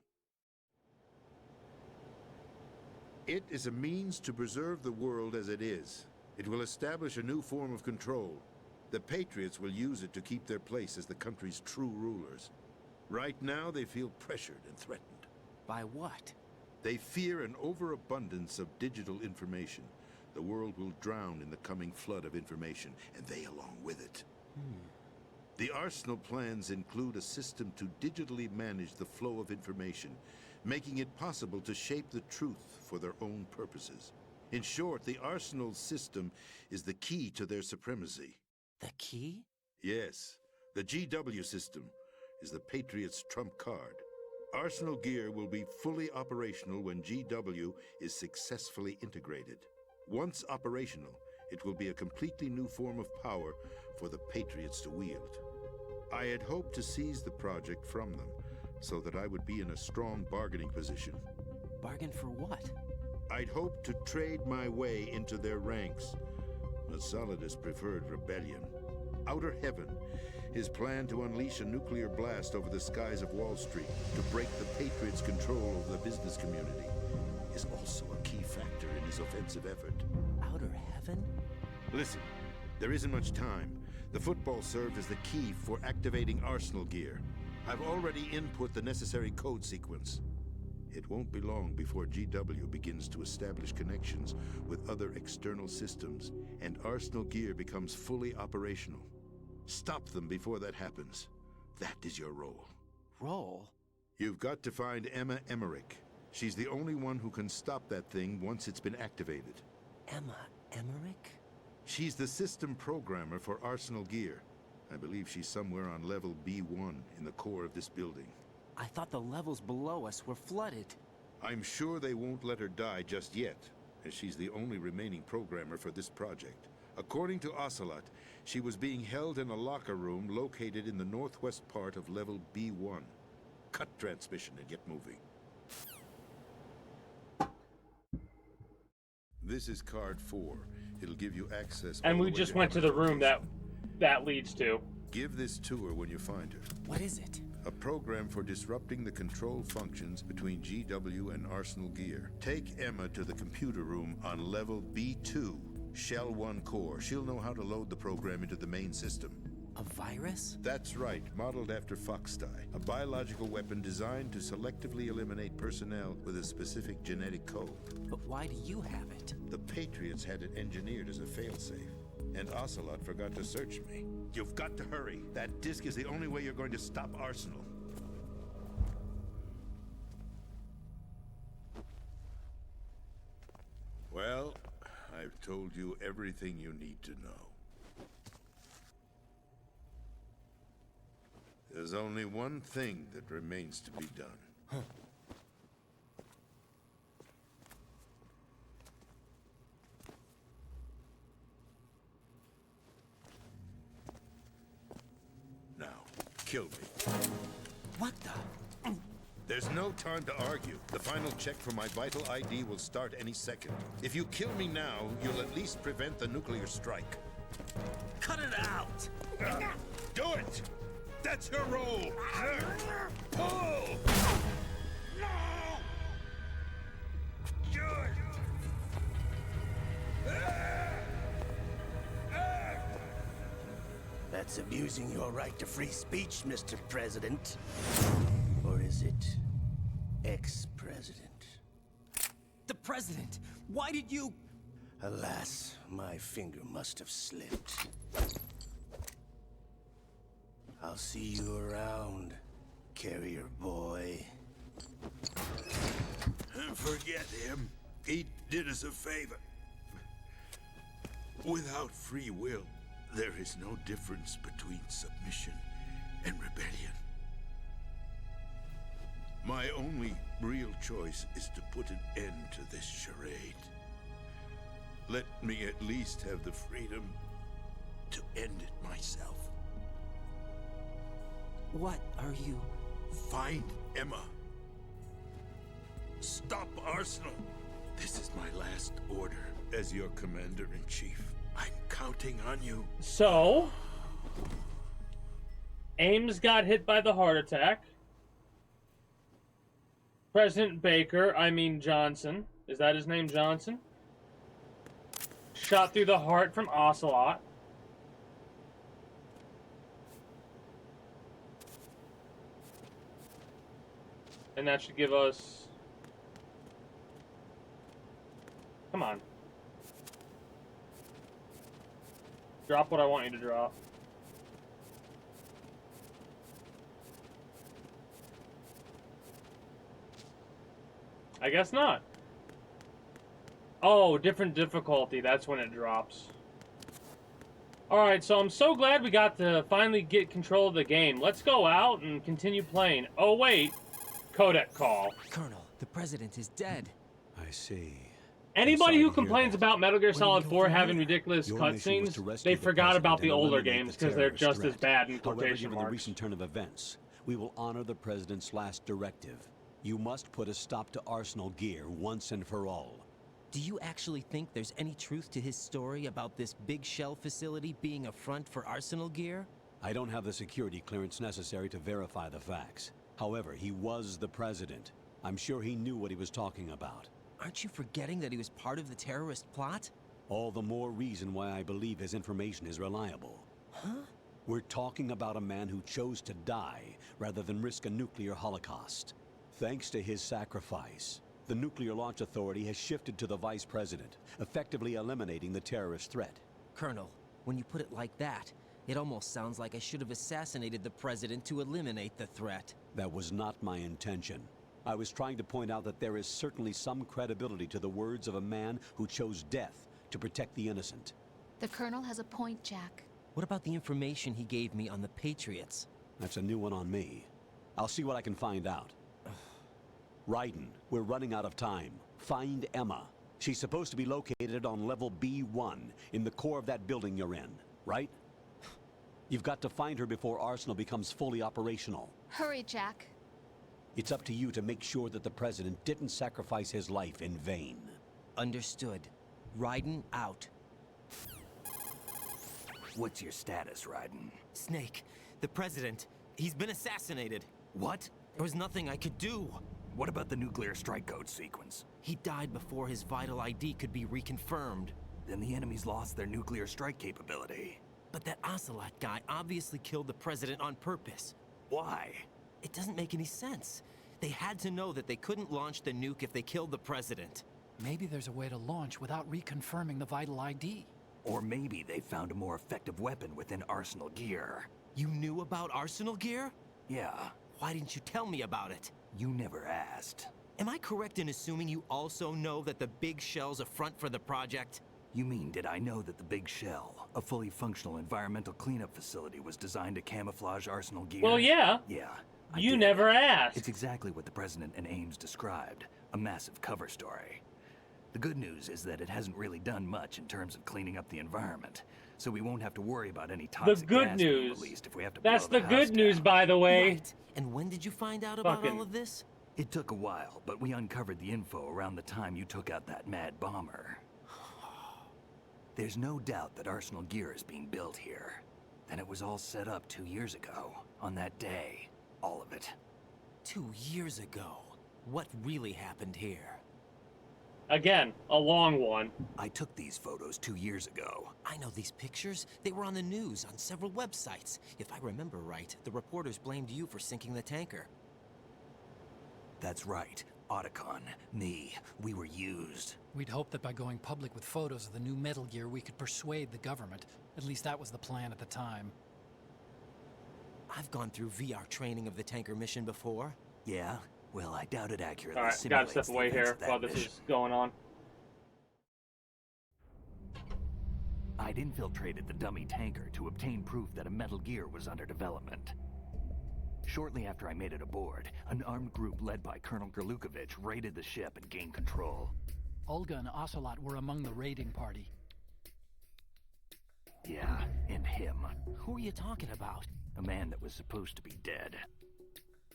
It is a means to preserve the world as it is. It will establish a new form of control. The Patriots will use it to keep their place as the country's true rulers. Right now, they feel pressured and threatened. By what? They fear an overabundance of digital information. The world will drown in the coming flood of information, and they along with it. The Arsenal plans include a system to digitally manage the flow of information, making it possible to shape the truth for their own purposes. In short, the Arsenal system is the key to their supremacy. The key? Yes, the GW system is the Patriots' trump card. Arsenal gear will be fully operational when GW is successfully integrated. Once operational, it will be a completely new form of power for the Patriots to wield. I had hoped to seize the project from them, so that I would be in a strong bargaining position. Bargain for what? I'd hoped to trade my way into their ranks. But Solidus preferred rebellion. Outer Heaven, his plan to unleash a nuclear blast over the skies of Wall Street to break the Patriots' control over the business community, is also a key factor in his offensive effort. Outer Heaven? Listen, there isn't much time. The football served as the key for activating Arsenal gear. I've already input the necessary code sequence. It won't be long before GW begins to establish connections with other external systems, and Arsenal gear becomes fully operational. Stop them before that happens. That is your role. Role? You've got to find Emma Emmerich. She's the only one who can stop that thing once it's been activated. Emma Emmerich? She's the system programmer for Arsenal gear. I believe she's somewhere on level B1 in the core of this building. I thought the levels below us were flooded. I'm sure they won't let her die just yet, as she's the only remaining programmer for this project. According to Ocelot, she was being held in a locker room located in the northwest part of level B1. Cut transmission and get moving. This is card 4. It'll give you access. And we just went to the room that leads to. Give this to her when you find her. What is it? A program for disrupting the control functions between GW and Arsenal gear. Take Emma to the computer room on level B2, Shell 1 core. She'll know how to load the program into the main system. A virus? That's right, modeled after Foxdie, a biological weapon designed to selectively eliminate personnel with a specific genetic code. But why do you have it? The Patriots had it engineered as a failsafe, and Ocelot forgot to search me. You've got to hurry. That disk is the only way you're going to stop Arsenal. Well, I've told you everything you need to know. There's only one thing that remains to be done. Huh. Now, kill me. What the? There's no time to argue. The final check for my vital ID will start any second. If you kill me now, you'll at least prevent the nuclear strike. Cut it out! Do it! That's your role! Pull! No! Good! That's abusing your right to free speech, Mr. President. Or is it ex-president? The president! Why did you... Alas, my finger must have slipped. I'll see you around, carrier boy. Forget him. He did us a favor. Without free will, there is no difference between submission and rebellion. My only real choice is to put an end to this charade. Let me at least have the freedom to end it myself. What are you... Find Emma. Stop Arsenal. This is my last order as your commander-in-chief. I'm counting on you. So, Ames got hit by the heart attack. President Johnson. Is that his name, Johnson? Shot through the heart from Ocelot. And that should give us... Come on. Drop what I want you to drop. I guess not. Oh, different difficulty. That's when it drops. Alright, so I'm so glad we got to finally get control of the game. Let's go out and continue playing. Oh, wait. Codec call. Colonel, the president is dead. I see. Anybody who complains about Metal Gear Solid 4 having ridiculous cutscenes, they forgot about the older games because they're just as bad in quotation marks. However, given the recent turn of events, we will honor the president's last directive. You must put a stop to Arsenal Gear once and for all. Do you actually think there's any truth to his story about this big shell facility being a front for Arsenal Gear? I don't have the security clearance necessary to verify the facts. However, he was the president. I'm sure he knew what he was talking about. Aren't you forgetting that he was part of the terrorist plot? All the more reason why I believe his information is reliable. Huh? We're talking about a man who chose to die rather than risk a nuclear holocaust. Thanks to his sacrifice, the Nuclear Launch Authority has shifted to the vice president, effectively eliminating the terrorist threat. Colonel, when you put it like that, it almost sounds like I should have assassinated the president to eliminate the threat. That was not my intention. I was trying to point out that there is certainly some credibility to the words of a man who chose death to protect the innocent. The Colonel has a point, Jack. What about the information he gave me on the Patriots? That's a new one on me. I'll see what I can find out. Raiden, we're running out of time. Find Emma. She's supposed to be located on level B1 in the core of that building you're in, right? You've got to find her before Arsenal becomes fully operational. Hurry, Jack. It's up to you to make sure that the president didn't sacrifice his life in vain. Understood. Raiden out. What's your status, Raiden? Snake, the president, he's been assassinated. What? There was nothing I could do. What about the nuclear strike code sequence? He died before his vital ID could be reconfirmed. Then the enemies lost their nuclear strike capability. But that Ocelot guy obviously killed the president on purpose. Why? It doesn't make any sense. They had to know that they couldn't launch the nuke if they killed the president. Maybe there's a way to launch without reconfirming the vital ID. Or maybe they found a more effective weapon within Arsenal Gear. You knew about Arsenal Gear? Yeah. Why didn't you tell me about it? You never asked. Am I correct in assuming you also know that the Big Shell's a front for the project? You mean, did I know that the Big Shell, a fully functional environmental cleanup facility, was designed to camouflage Arsenal Gear? Well, yeah. Yeah. You never asked. It's exactly what the President and Ames described. A massive cover story. The good news is that it hasn't really done much in terms of cleaning up the environment, so we won't have to worry about any toxic gas being released if we have to blow the house down. That's the good news, by the way. Right. And when did you find out about all of this? It took a while, but we uncovered the info around the time you took out that mad bomber. There's no doubt that Arsenal Gear is being built here. And it was all set up 2 years ago, on that day. All of it. 2 years ago? What really happened here? Again, a long one. I took these photos 2 years ago. I know these pictures. They were on the news, on several websites. If I remember right, the reporters blamed you for sinking the tanker. That's right. Otacon, me, we were used. We'd hoped that by going public with photos of the new Metal Gear, we could persuade the government. At least that was the plan at the time. I've gone through VR training of the tanker mission before. Yeah? Well, I doubt it accurately. Alright, gotta step away here while this is going on. I'd infiltrated the dummy tanker to obtain proof that a Metal Gear was under development. Shortly after I made it aboard, an armed group led by Colonel Gerlukovich raided the ship and gained control. Olga and Ocelot were among the raiding party. Yeah, and him. Who are you talking about? A man that was supposed to be dead.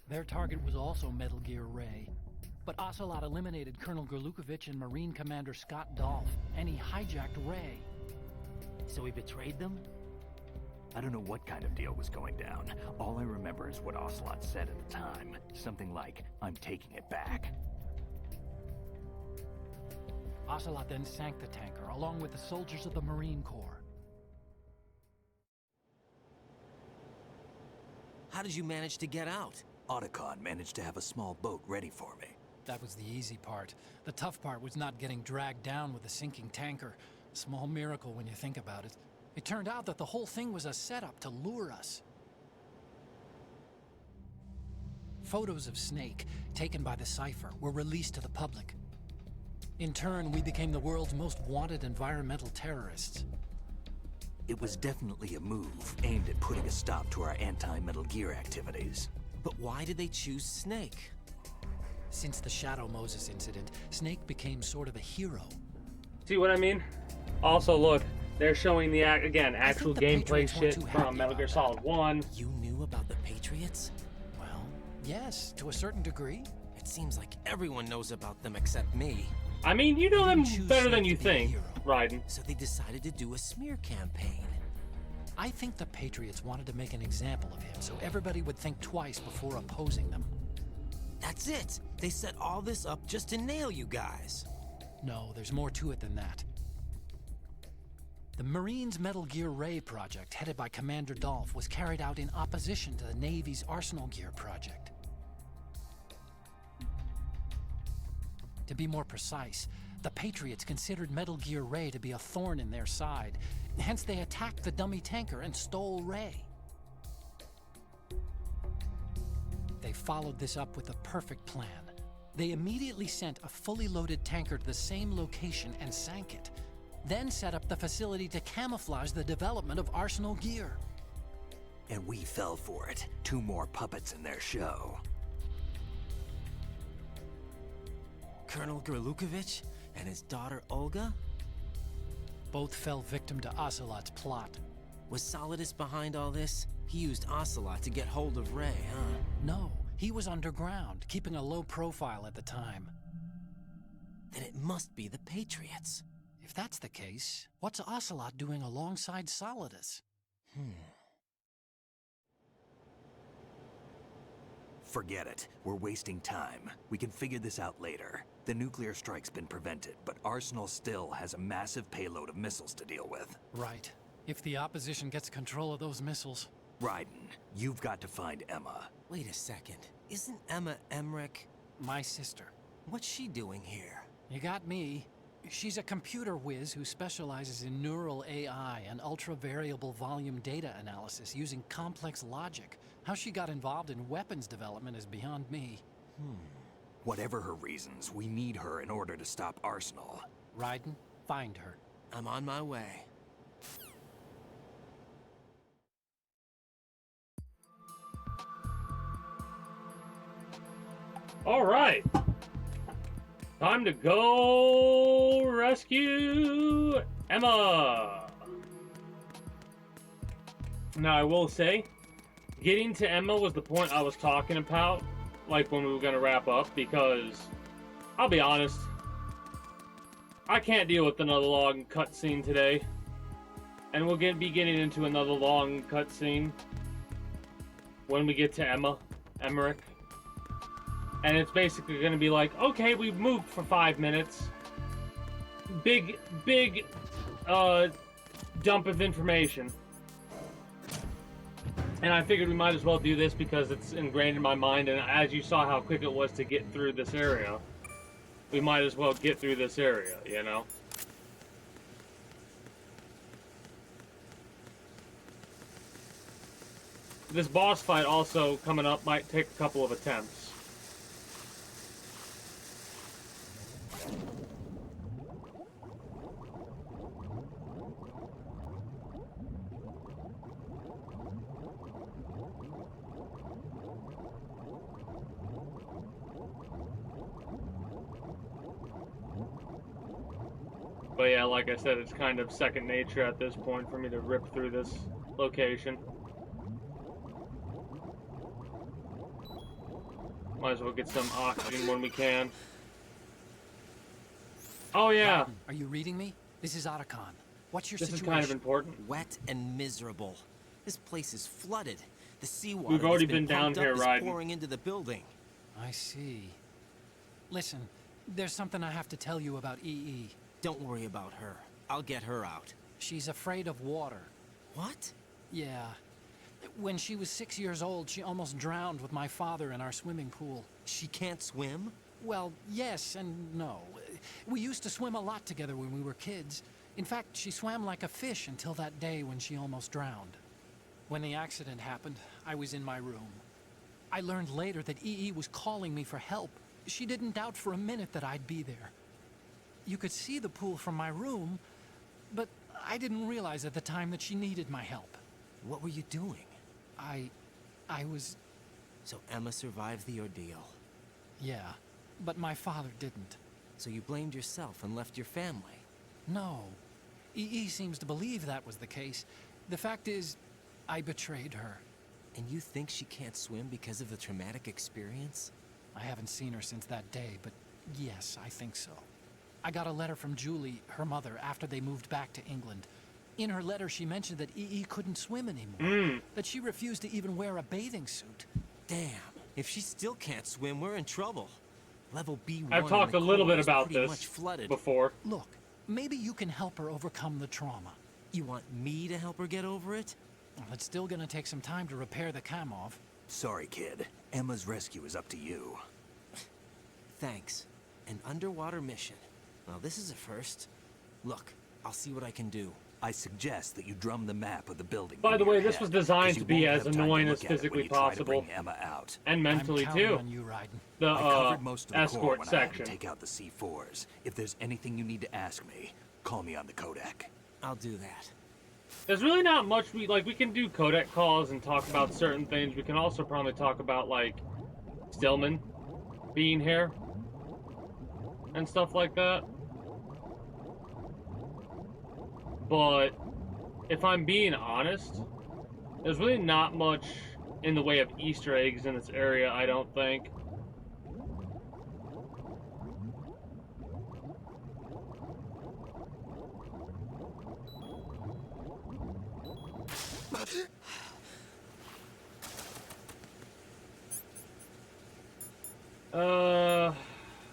Their target was also Metal Gear Ray. But Ocelot eliminated Colonel Gerlukovich and Marine Commander Scott Dolph, and he hijacked Ray. So he betrayed them? I don't know what kind of deal was going down. All I remember is what Ocelot said at the time. Something like, I'm taking it back. Ocelot then sank the tanker, along with the soldiers of the Marine Corps. How did you manage to get out? Otacon managed to have a small boat ready for me. That was the easy part. The tough part was not getting dragged down with a sinking tanker. A small miracle when you think about it. It turned out that the whole thing was a setup to lure us. Photos of Snake, taken by the Cypher, were released to the public. In turn, we became the world's most wanted environmental terrorists. It was definitely a move aimed at putting a stop to our anti-Metal Gear activities. But why did they choose Snake? Since the Shadow Moses incident, Snake became sort of a hero. See what I mean? Also, look, they're showing the actual gameplay shit from Metal Gear Solid 1. You knew about the Patriots? Well, yes, to a certain degree. It seems like everyone knows about them except me. I mean, you know them better than you think, Raiden. So they decided to do a smear campaign. I think the Patriots wanted to make an example of him so everybody would think twice before opposing them. That's it! They set all this up just to nail you guys. No, there's more to it than that. The Marines' Metal Gear Ray project, headed by Commander Dolph, was carried out in opposition to the Navy's Arsenal Gear project. To be more precise, the Patriots considered Metal Gear Ray to be a thorn in their side. Hence, they attacked the dummy tanker and stole Ray. They followed this up with a perfect plan. They immediately sent a fully loaded tanker to the same location and sank it. Then set up the facility to camouflage the development of Arsenal Gear. And we fell for it. 2 more puppets in their show. Colonel Gerlukovich and his daughter Olga? Both fell victim to Ocelot's plot. Was Solidus behind all this? He used Ocelot to get hold of Ray, huh? No, he was underground, keeping a low profile at the time. Then it must be the Patriots. If that's the case, what's Ocelot doing alongside Solidus? Forget it. We're wasting time. We can figure this out later. The nuclear strike's been prevented, but Arsenal still has a massive payload of missiles to deal with. Right. If the opposition gets control of those missiles... Raiden, you've got to find Emma. Wait a second. Isn't Emma Emmerich... my sister? What's she doing here? You got me. She's a computer whiz who specializes in neural AI and ultra-variable volume data analysis using complex logic. How she got involved in weapons development is beyond me. Whatever her reasons, we need her in order to stop Arsenal. Raiden, find her. I'm on my way. All right. Time to go rescue Emma. Now, I will say, getting to Emma was the point I was talking about, like when we were going to wrap up, because, I'll be honest, I can't deal with another long cutscene today. And we'll be getting into another long cutscene when we get to Emmerich. And it's basically going to be like, okay, we've moved for 5 minutes. Big dump of information. And I figured we might as well do this because it's ingrained in my mind, and as you saw how quick it was to get through this area, we might as well get through this area, you know? This boss fight also coming up might take a couple of attempts. But yeah, like I said, it's kind of second nature at this point for me to rip through this location. Might as well get some oxygen when we can. Oh yeah! Are you reading me? This is Otacon. What's your situation? This is kind of important. Wet and miserable. This place is flooded. The seawater We've already that's been been down pumped up here is riding. pouring into the building. I see. Listen, there's something I have to tell you about EE. Don't worry about her. I'll get her out. She's afraid of water. What? Yeah. When she was 6 years old, she almost drowned with my father in our swimming pool. She can't swim? Well, yes and no. We used to swim a lot together when we were kids. In fact, she swam like a fish until that day when she almost drowned. When the accident happened, I was in my room. I learned later that EE was calling me for help. She didn't doubt for a minute that I'd be there. You could see the pool from my room, but I didn't realize at the time that she needed my help. What were you doing? I was... So Emma survived the ordeal. Yeah, but my father didn't. So you blamed yourself and left your family? No. EE seems to believe that was the case. The fact is, I betrayed her. And you think she can't swim because of the traumatic experience? I haven't seen her since that day, but yes, I think so. I got a letter from Julie, her mother, after they moved back to England. In her letter, she mentioned that EE couldn't swim anymore. That she refused to even wear a bathing suit. Damn. If she still can't swim, we're in trouble. Level B1 I've talked a little bit about pretty this much flooded. before. Look, maybe you can help her overcome the trauma. You want me to help her get over it? Well, it's still gonna take some time to repair the Kamov. Sorry, kid. Emma's rescue is up to you. Thanks. An underwater mission. Well, this is a first. Look, I'll see what I can do. I suggest that you drum the map of the building. By the way, this head, was designed 'cause to you be won't as have time to annoying look as at it when physically you try to possible. bring Emma out. And mentally I'm counting too. on you, Raiden. The I covered most of the core escort when I had to section. take out the C4s. If there's anything you need to ask me, call me on the Kodak. I'll do that. There's really not much we can do codec calls and talk about certain things. We can also probably talk about like Stillman being here and stuff like that. But if I'm being honest, there's really not much in the way of Easter eggs in this area, I don't think.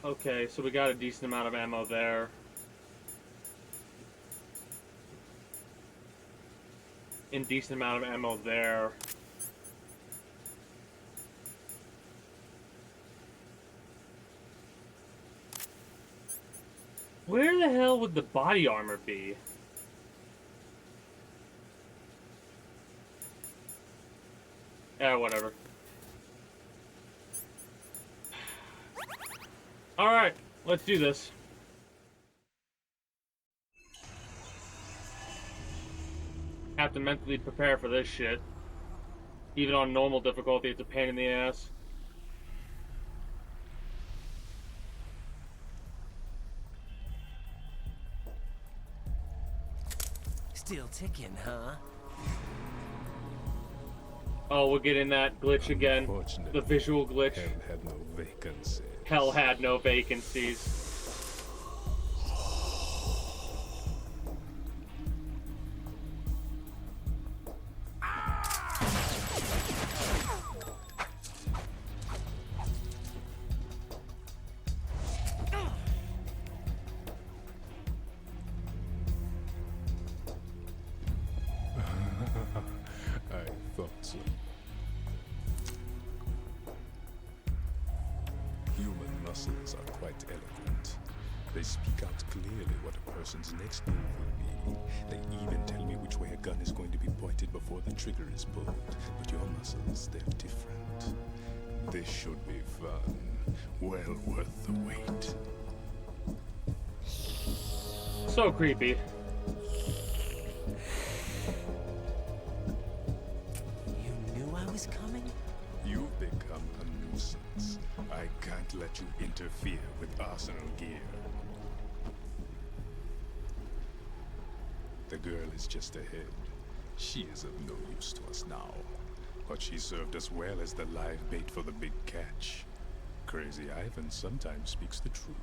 Okay, so we got a decent amount of ammo there. Indecent amount of ammo there. Where the hell would the body armor be? Yeah, whatever. Alright, let's do this. Have to mentally prepare for this shit. Even on normal difficulty, it's a pain in the ass. Still ticking, huh? Oh, we're getting that glitch again. The visual glitch. Hell had no vacancies. Hell had no vacancies. I thought so. Human muscles are quite eloquent. They speak out clearly what a person's next move will be. They even tell me which way a gun is going to be pointed before the trigger is pulled. But your muscles, they're different. This should be fun. Well worth the wait. So creepy. You knew I was coming? You've become a nuisance. I can't let you interfere with Arsenal gear. The girl is just ahead. She is of no use to us now. But she served us well as the live bait for the big catch. Crazy Ivan sometimes speaks the truth.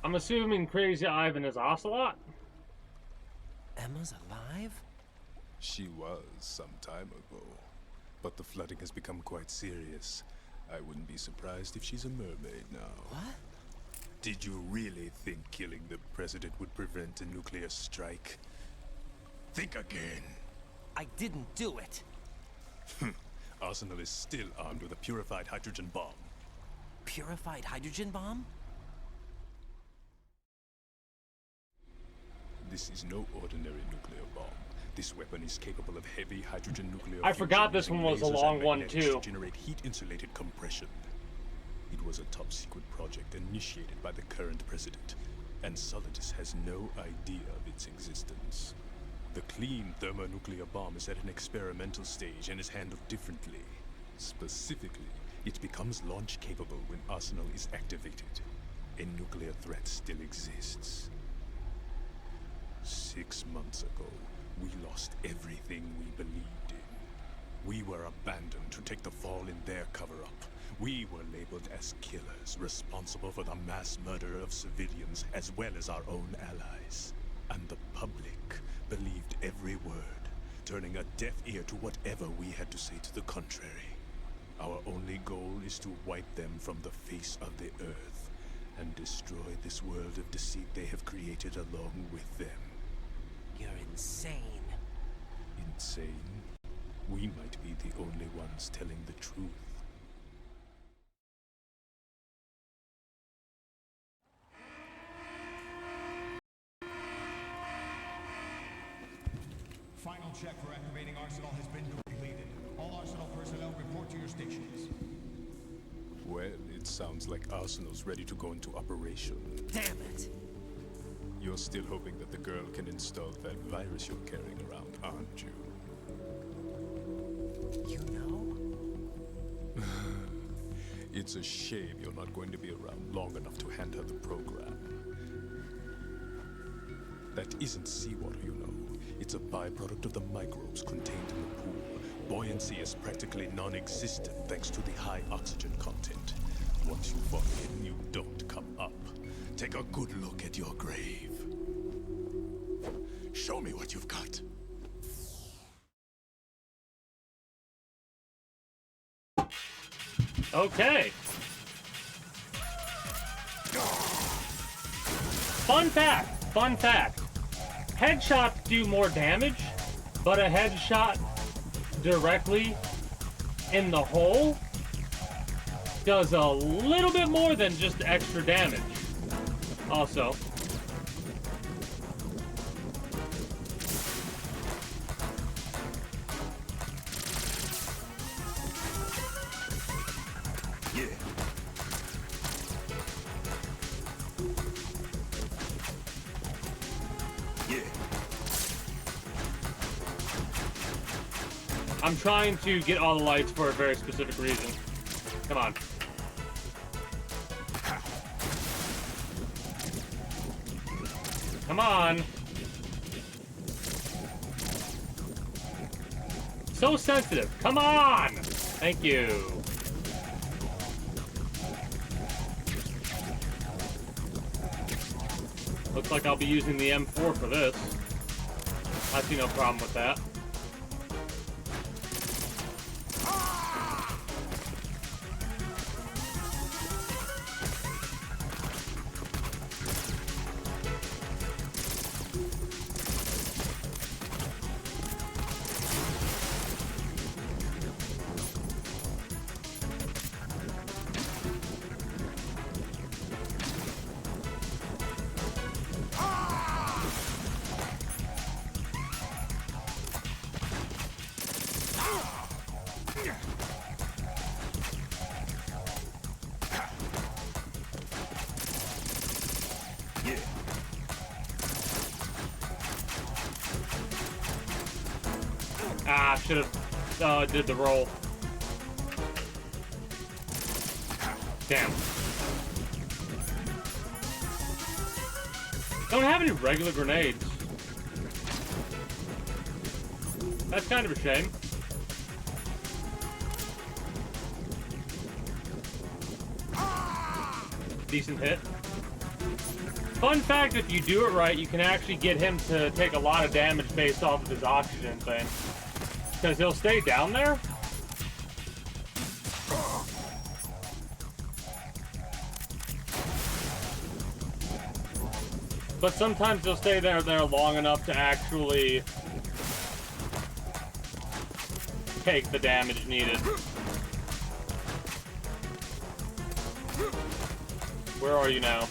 I'm assuming Crazy Ivan is Ocelot? Emma's alive? She was some time ago. But the flooding has become quite serious. I wouldn't be surprised if she's a mermaid now. What? Did you really think killing the president would prevent a nuclear strike? Think again. I didn't do it. Arsenal is still armed with a purified hydrogen bomb. Purified hydrogen bomb? This is no ordinary nuclear bomb. This weapon is capable of heavy hydrogen nuclear I forgot this one was a long one too. To generate heat-insulated compression. It was a top-secret project initiated by the current president, and Solidus has no idea of its existence. The clean thermonuclear bomb is at an experimental stage and is handled differently. Specifically, it becomes launch-capable when Arsenal is activated. A nuclear threat still exists. 6 months ago, we lost everything we believed in. We were abandoned to take the fall in their cover-up. We were labeled as killers, responsible for the mass murder of civilians as well as our own allies. And the public believed every word, turning a deaf ear to whatever we had to say to the contrary. Our only goal is to wipe them from the face of the earth and destroy this world of deceit they have created along with them. You're insane. Insane? We might be the only ones telling the truth. Final check for activating Arsenal has been completed. All Arsenal personnel report to your stations. Well, it sounds like Arsenal's ready to go into operation. Damn it! You're still hoping that the girl can install that virus you're carrying around, aren't you? You know? It's a shame you're not going to be around long enough to hand her the program. That isn't seawater, you know. It's a byproduct of the microbes contained in the pool. Buoyancy is practically non-existent thanks to the high oxygen content. Once you fall in, you don't come up. Take a good look at your grave. Show me what you've got. Okay. Fun fact. Headshots do more damage, but a headshot directly in the hole does a little bit more than just extra damage. Also, I'm trying to get all the lights for a very specific reason. Come on. Come on. So sensitive. Come on. Thank you. Looks like I'll be using the M4 for this. I see no problem with that. Ah, should have did the roll. Damn. Don't have any regular grenades. That's kind of a shame. Decent hit. Fun fact, if you do it right, you can actually get him to take a lot of damage based off of his oxygen thing. Because he'll stay down there. But sometimes he'll stay there long enough to actually take the damage needed. Where are you now?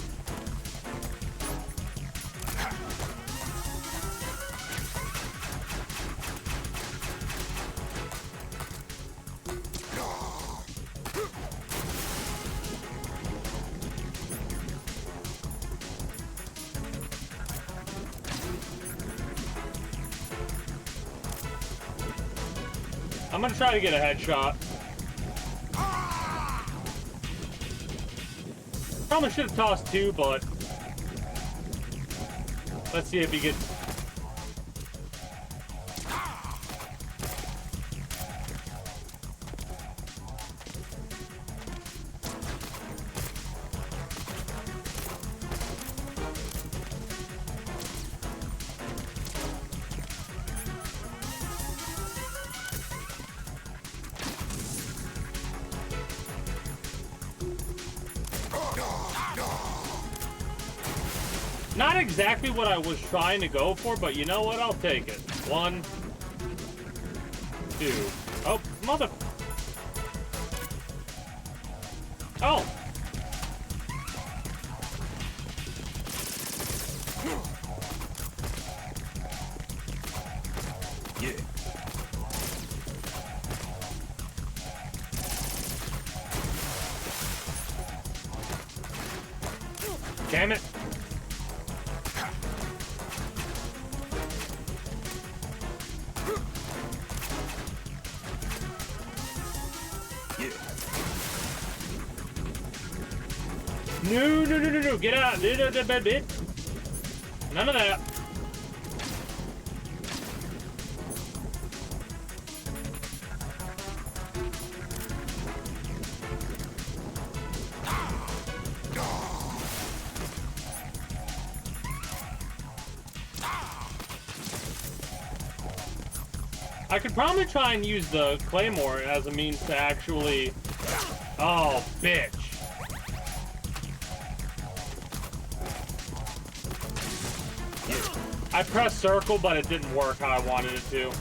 I'm gonna try to get a headshot. Probably should have tossed two, but let's see if he gets. Not exactly what I was trying to go for, but you know what? I'll take it. 1, 2. Oh, mother... Oh! Yeah. Damn it! No, get out! None of that. I could probably try and use the Claymore as a means to actually... Oh, bitch. I pressed circle, but it didn't work how I wanted it to.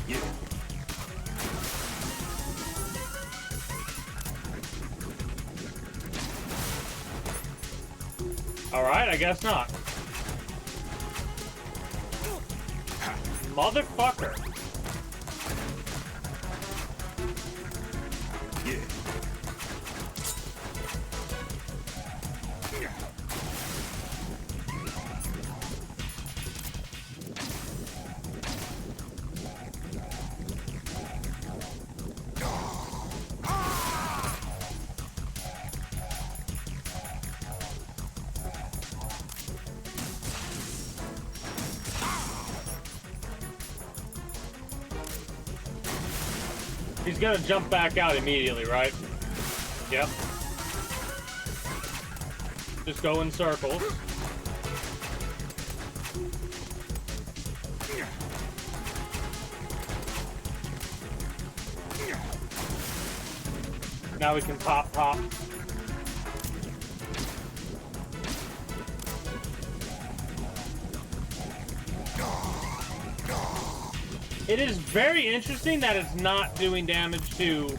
Yeah. Alright, I guess not. Motherfucker. Yeah. He's gonna jump back out immediately, right? Yep. Just go in circles. Now we can pop. It is very interesting that it's not doing damage to...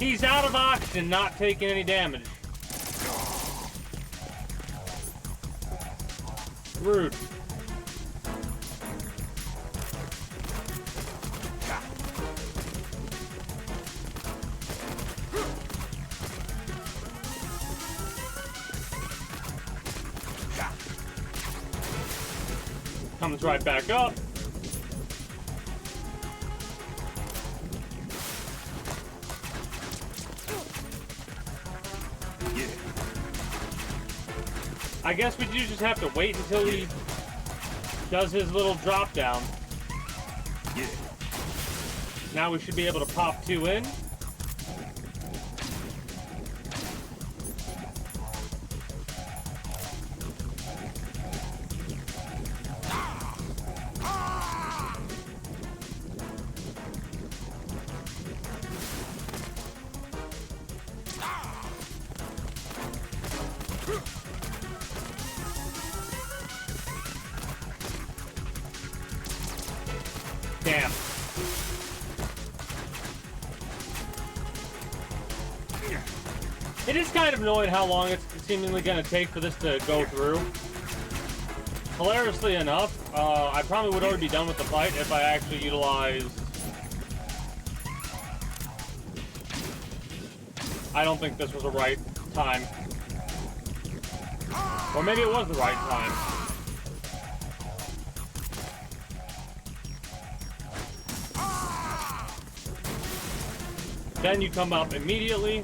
He's out of oxygen, not taking any damage. Rude. Comes right back up. Yeah. I guess we do just have to wait until he does his little drop down. Yeah. Now we should be able to pop 2 in. It is kind of annoying how long it's seemingly going to take for this to go through. Hilariously enough, I probably would already be done with the fight if I actually utilized... I don't think this was the right time. Or maybe it was the right time. Then you come up immediately.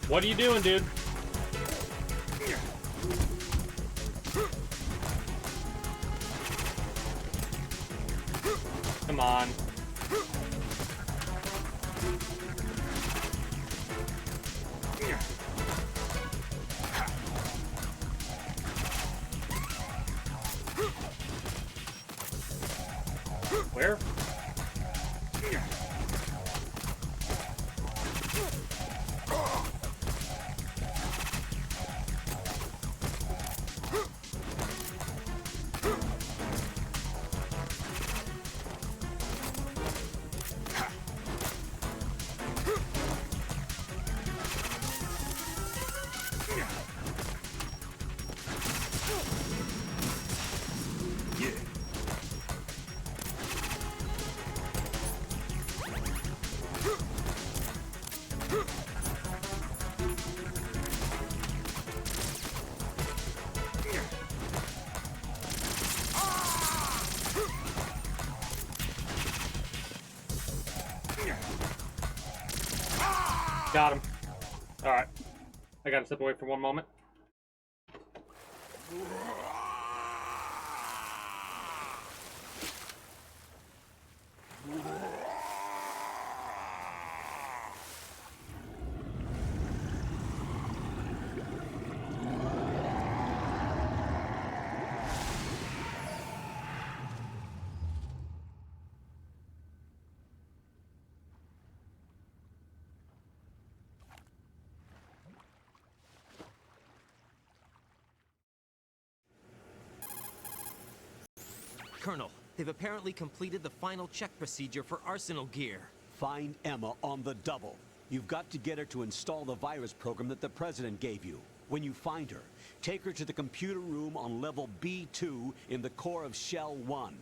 What are you doing, dude? Come on. Where? Got him. Alright. I gotta step away for one moment. Colonel, they've apparently completed the final check procedure for arsenal gear. Find Emma on the double. You've got to get her to install the virus program that the President gave you. When you find her, take her to the computer room on level B2 in the core of Shell 1.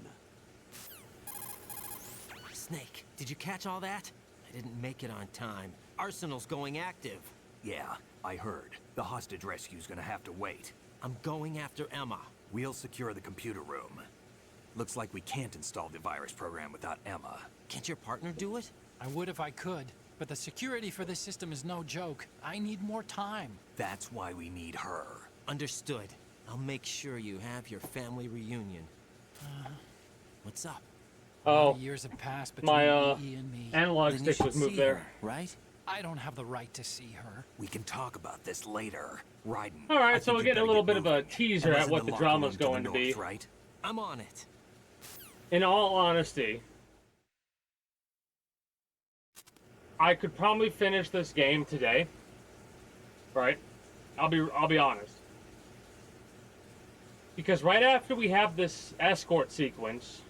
Snake, did you catch all that? I didn't make it on time. Arsenal's going active. Yeah, I heard. The hostage rescue's gonna have to wait. I'm going after Emma. We'll secure the computer room. Looks like we can't install the virus program without Emma. Can't your partner do it? I would if I could, but the security for this system is no joke. I need more time. That's why we need her. Understood. I'll make sure you have your family reunion. What's up? Oh, years have passed between my EE and me. analog Then you stick was should moved see there. her, right? I don't have the right to see her. We can talk about this later. Raiden. All right, so we're getting a little bit of a teaser Emma's at in what the locker drama's room to the going to be. north, right? I'm on it. In all honesty, I could probably finish this game today. Right? I'll be honest. Because right after we have this escort sequence,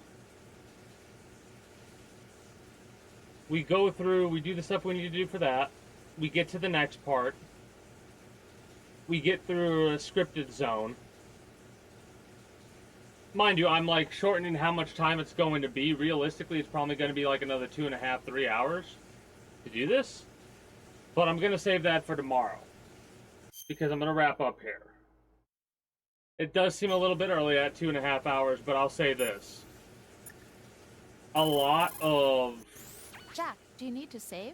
we go through, we do the stuff we need to do for that. We get to the next part. We get through a scripted zone. Mind you, I'm like shortening how much time it's going to be. Realistically, it's probably going to be like another 2.5, 3 hours to do this. But I'm going to save that for tomorrow, because I'm going to wrap up here. It does seem a little bit early at 2.5 hours, but I'll say this. A lot of Jack, do you need to save?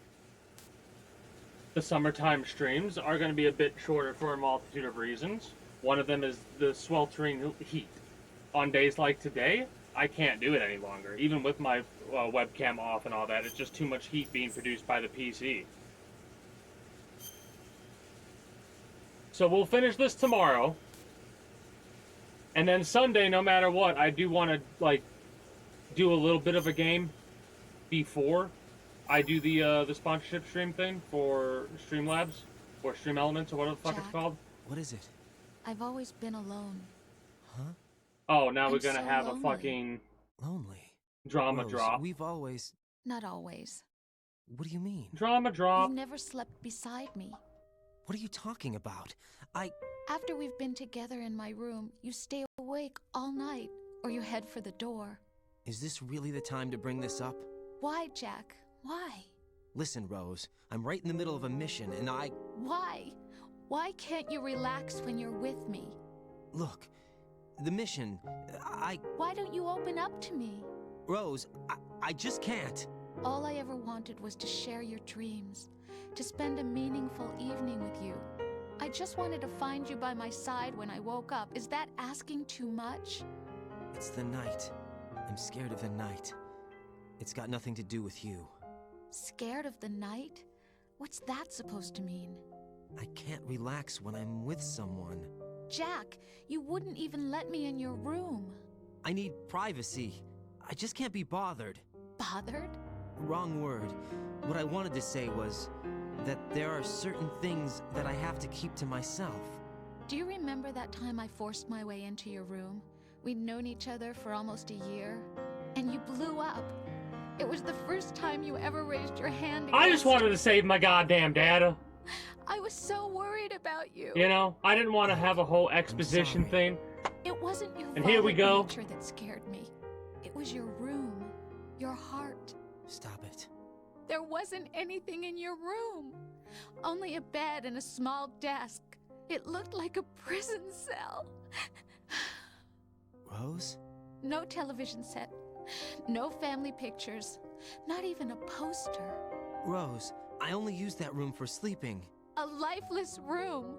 the summertime streams are going to be a bit shorter for a multitude of reasons. One of them is the sweltering heat. On days like today, I can't do it any longer. Even with my webcam off and all that, it's just too much heat being produced by the PC. So we'll finish this tomorrow. And then Sunday, no matter what, I do want to, like, do a little bit of a game before I do the sponsorship stream thing for Streamlabs, or Stream Elements, or whatever the fuck it's called. What is it? I've always been alone. Huh? Oh, now we're I'm gonna so have lonely. a fucking Lonely. drama Rose, drop. we've always... Not always. What do you mean? Drama drop. You've never slept beside me. What are you talking about? After we've been together in my room, you stay awake all night, or you head for the door. Is this really the time to bring this up? Why, Jack? Why? Listen, Rose, I'm right in the middle of a mission, and Why? Why can't you relax when you're with me? Look, the mission, Why don't you open up to me? Rose, I just can't. All I ever wanted was to share your dreams, to spend a meaningful evening with you. I just wanted to find you by my side when I woke up. Is that asking too much? It's the night. I'm scared of the night. It's got nothing to do with you. Scared of the night? What's that supposed to mean? I can't relax when I'm with someone. Jack, you wouldn't even let me in your room. I need privacy. I just can't be bothered. Bothered? Wrong word. What I wanted to say was that there are certain things that I have to keep to myself. Do you remember that time I forced my way into your room? We'd known each other for almost a year, and you blew up. It was the first time you ever raised your hand against I just wanted to save my goddamn data. I was so worried about you. You know, I didn't want to have a whole exposition thing. It wasn't your And here we go. nature that scared me. It was your room, your heart. Stop it. There wasn't anything in your room. Only a bed and a small desk. It looked like a prison cell. Rose? No television set. No family pictures. Not even a poster. Rose, I only use that room for sleeping. A lifeless room.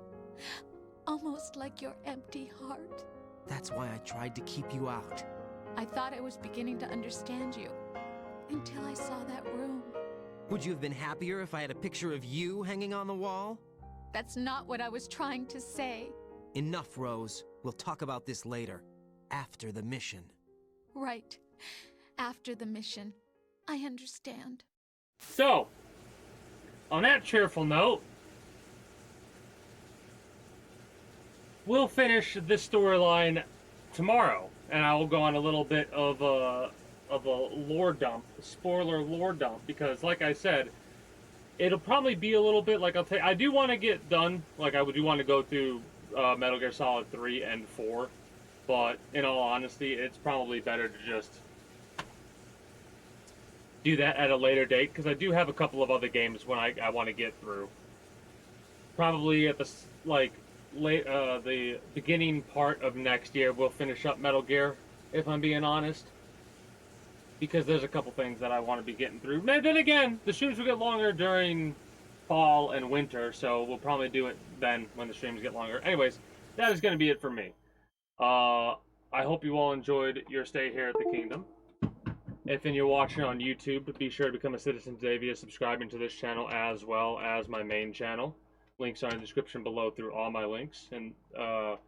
Almost like your empty heart. That's why I tried to keep you out. I thought I was beginning to understand you. Until I saw that room. Would you have been happier if I had a picture of you hanging on the wall? That's not what I was trying to say. Enough, Rose. We'll talk about this later. After the mission. Right. After the mission. I understand. So, on that cheerful note, we'll finish this storyline tomorrow, and I will go on a little bit of a lore dump, spoiler lore dump, because like I said, it'll probably be a little bit like I do want to get done, like I do want to go through Metal Gear Solid 3 and 4, but in all honesty, it's probably better to just do that at a later date, because I do have a couple of other games when I want to get through. Probably at the the beginning part of next year, we'll finish up Metal Gear, if I'm being honest. Because there's a couple things that I want to be getting through. Then again, the streams will get longer during fall and winter, so we'll probably do it then when the streams get longer. Anyways, that is going to be it for me. I hope you all enjoyed your stay here at the Kingdom. If you're watching on YouTube, be sure to become a citizen today via subscribing to this channel as well as my main channel. Links are in the description below through all my links. And for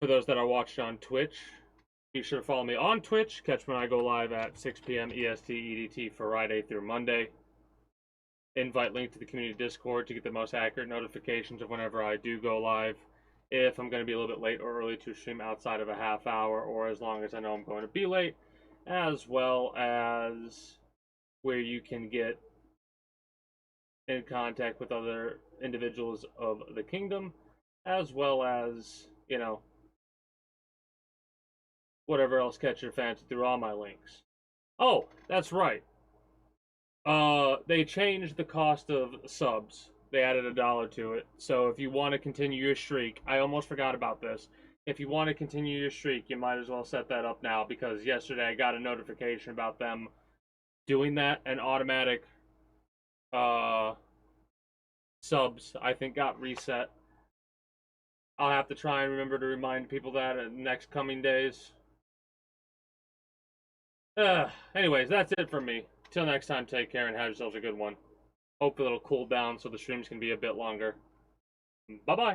those that are watching on Twitch, be sure to follow me on Twitch. Catch me when I go live at 6 p.m. EST EDT Friday through Monday. Invite link to the community Discord to get the most accurate notifications of whenever I do go live. If I'm going to be a little bit late or early to stream outside of a half hour, or as long as I know I'm going to be late, as well as where you can get in contact with other individuals of the Kingdom, as well as, you know, whatever else catch your fancy through all my links. Oh, that's right. They changed the cost of subs. They added $1 to it. So if you want to continue your streak, I almost forgot about this. If you want to continue your streak, you might as well set that up now, because yesterday I got a notification about them doing that, and automatic subs, I think, got reset. I'll have to try and remember to remind people that in the next coming days. Anyways, that's it from me. Till next time, take care and have yourselves a good one. Hopefully it'll cool down so the streams can be a bit longer. Bye-bye.